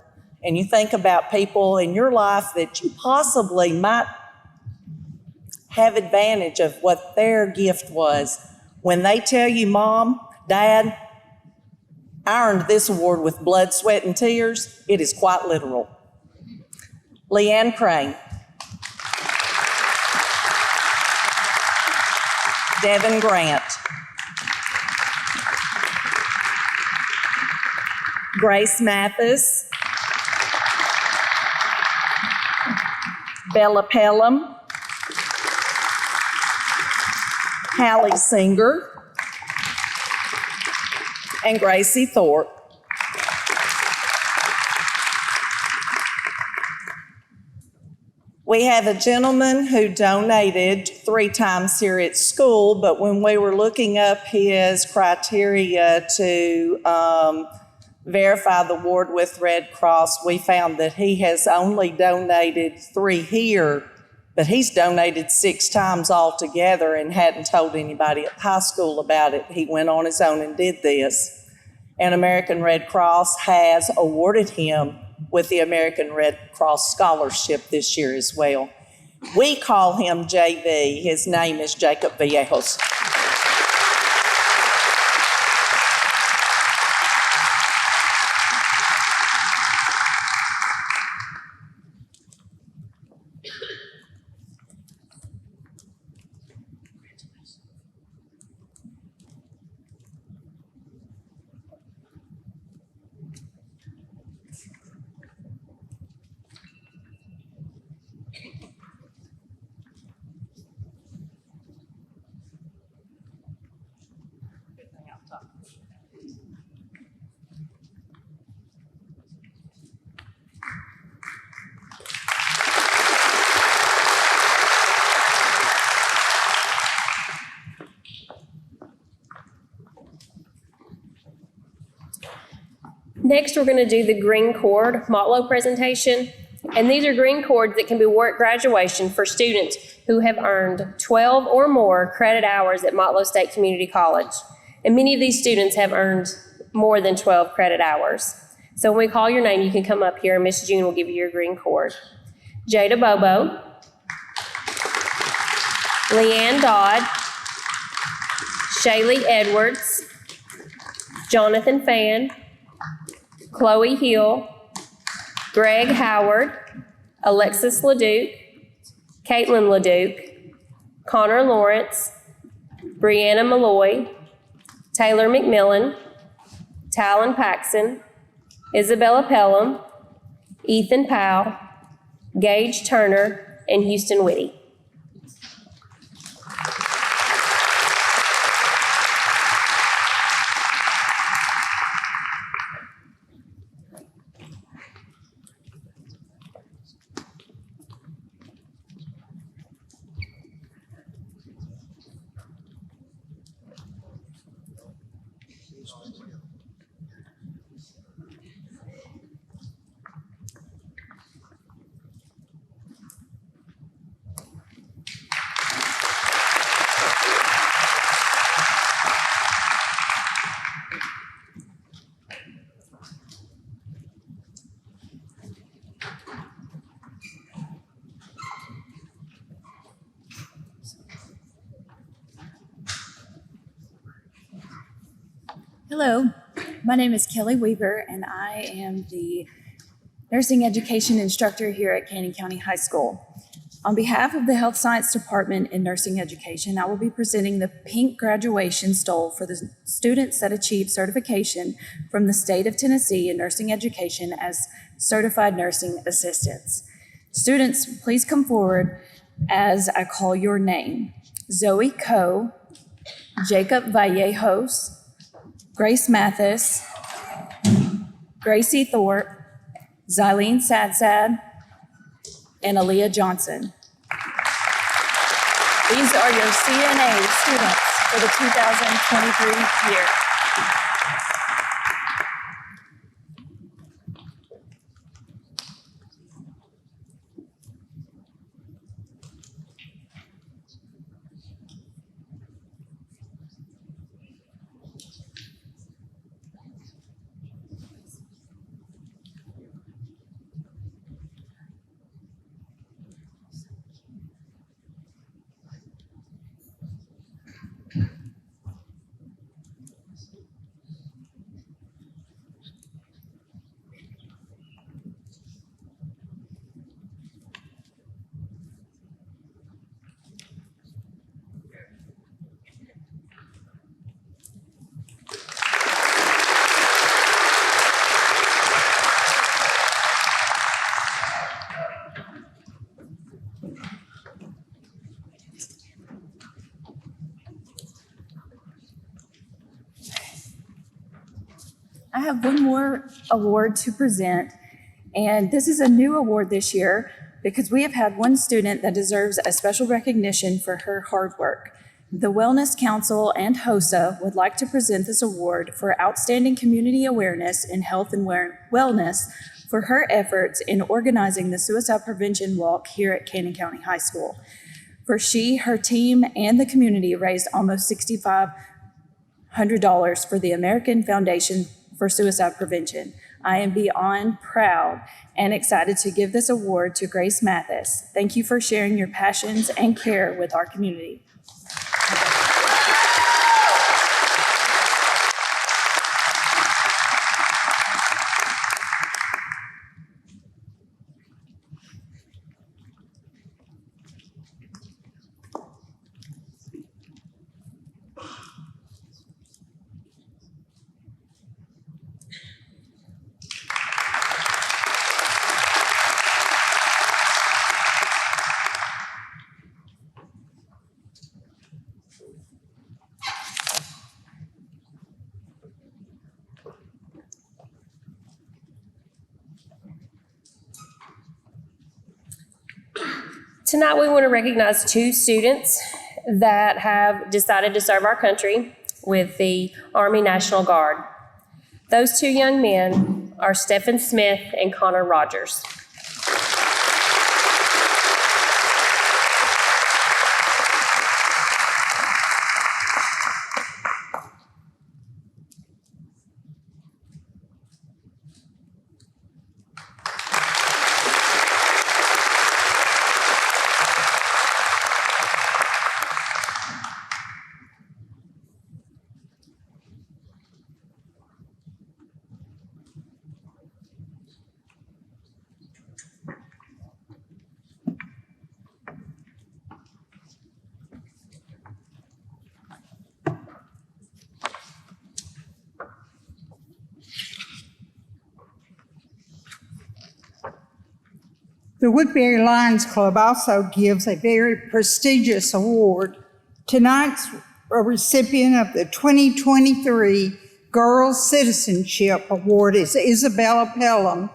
and you think about people in your life that you possibly might have advantage of what their gift was. When they tell you, Mom, Dad, I earned this award with blood, sweat, and tears, it is quite literal. Leanne Crane. Devin Grant. Grace Mathis. Bella Pelham. Hallie Singer. And Gracie Thorpe. We have a gentleman who donated 3 times here at school, but when we were looking up his criteria to verify the award with Red Cross, we found that he has only donated 3 here, but he's donated 6 times altogether and hadn't told anybody at high school about it. He went on his own and did this. And American Red Cross has awarded him with the American Red Cross Scholarship this year as well. We call him JV. His name is Jacob Villejos. Next, we're going to do the green cord Motlow presentation. And these are green cords that can be worn at graduation for students who have earned 12 or more credit hours at Motlow State Community College. And many of these students have earned more than 12 credit hours. So when we call your name, you can come up here and Miss June will give you your green cord. Jada Bobo, Leanne Dodd, Shaylee Edwards, Jonathan Fan, Chloe Hill, Greg Howard, Alexis LeDuc, Caitlin LeDuc, Connor Lawrence, Brianna Malloy, Taylor McMillan, Talon Paxson, Isabella Pelham, Ethan Powell, Gage Turner, and Houston Whitty. Hello, my name is Kelly Weaver, and I am the nursing education instructor here at Canyon County High School. On behalf of the Health Science Department in Nursing Education, I will be presenting the pink graduation stole for the students that achieve certification from the state of Tennessee in nursing education as certified nursing assistants. Students, please come forward as I call your name. Zoe Coe, Jacob Vallejos, Grace Mathis, Gracie Thorpe, Zylene Sadsad, and Aaliyah Johnson. These are your CNA students for the 2023 year. I have one more award to present, and this is a new award this year because we have had one student that deserves a special recognition for her hard work. The Wellness Council and HOSA would like to present this award for outstanding community awareness in health and wellness for her efforts in organizing the suicide prevention walk here at Cannon County High School. For she, her team, and the community raised almost $6,500 for the American Foundation for Suicide Prevention. I am beyond proud and excited to give this award to Grace Mathis. Thank you for sharing your passions and care with our community. Tonight, we want to recognize two students that have decided to serve our country with the Army National Guard. Those two young men are Stephen Smith and Connor Rogers. The Woodbury Lions Club also gives a very prestigious award. Tonight's recipient of the 2023 Girls Citizenship Award is Isabella Pelham.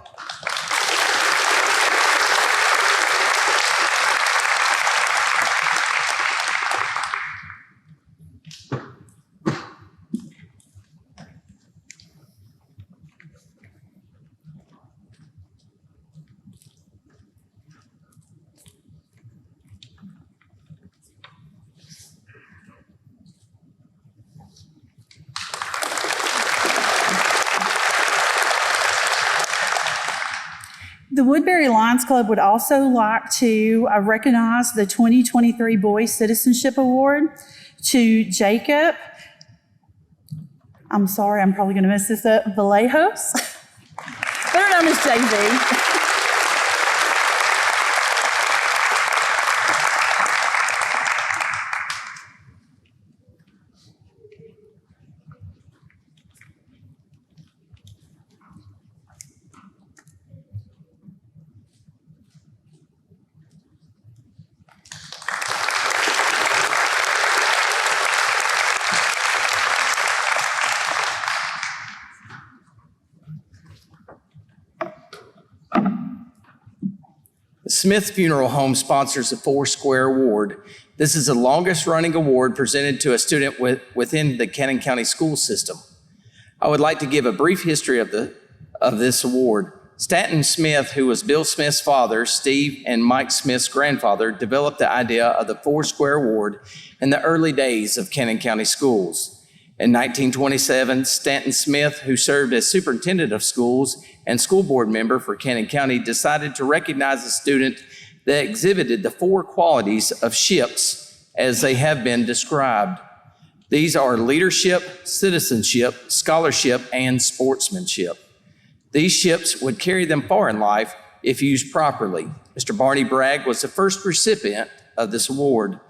The Woodbury Lions Club would also like to recognize the 2023 Boys Citizenship Award to Jacob, I'm sorry, I'm probably going to mess this up, Vallejos, better known as JV. Smith Funeral Home sponsors the Foursquare Award. This is the longest running award presented to a student within the Cannon County school system. I would like to give a brief history of this award. Stanton Smith, who was Bill Smith's father, Steve, and Mike Smith's grandfather, developed the idea of the Foursquare Award in the early days of Cannon County schools. In 1927, Stanton Smith, who served as superintendent of schools and school board member for Cannon County, decided to recognize a student that exhibited the 4 qualities of SHIPS as they have been described. These are leadership, citizenship, scholarship, and sportsmanship. These SHIPS would carry them far in life if used properly. Mr. Barney Bragg was the first recipient of this award.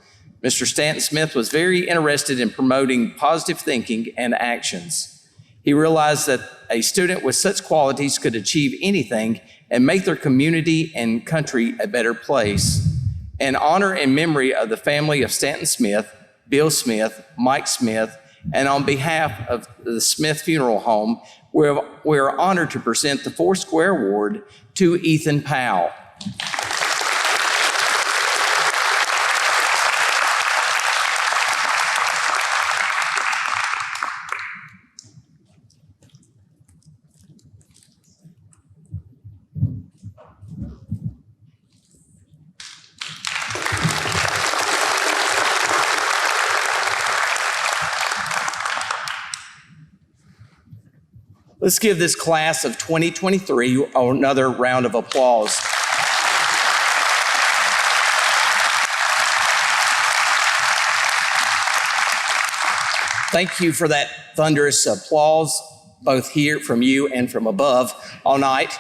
Mr. Stanton Smith was very interested in promoting positive thinking and actions. He realized that a student with such qualities could achieve anything and make their community and country a better place. In honor and memory of the family of Stanton Smith, Bill Smith, Mike Smith, and on behalf of the Smith Funeral Home, we're honored to present the Foursquare Award to Ethan Powell. Let's give this class of 2023 another round of applause. Thank you for that thunderous applause, both here from you and from above all night.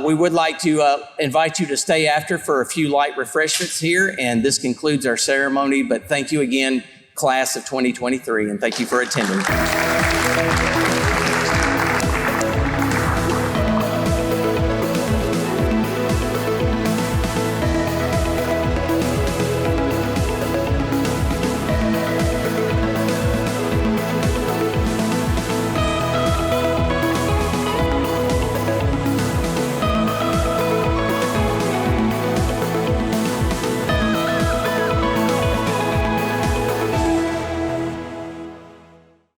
We would like to invite you to stay after for a few light refreshments here, and this concludes our ceremony. But thank you again, class of 2023, and thank you for attending.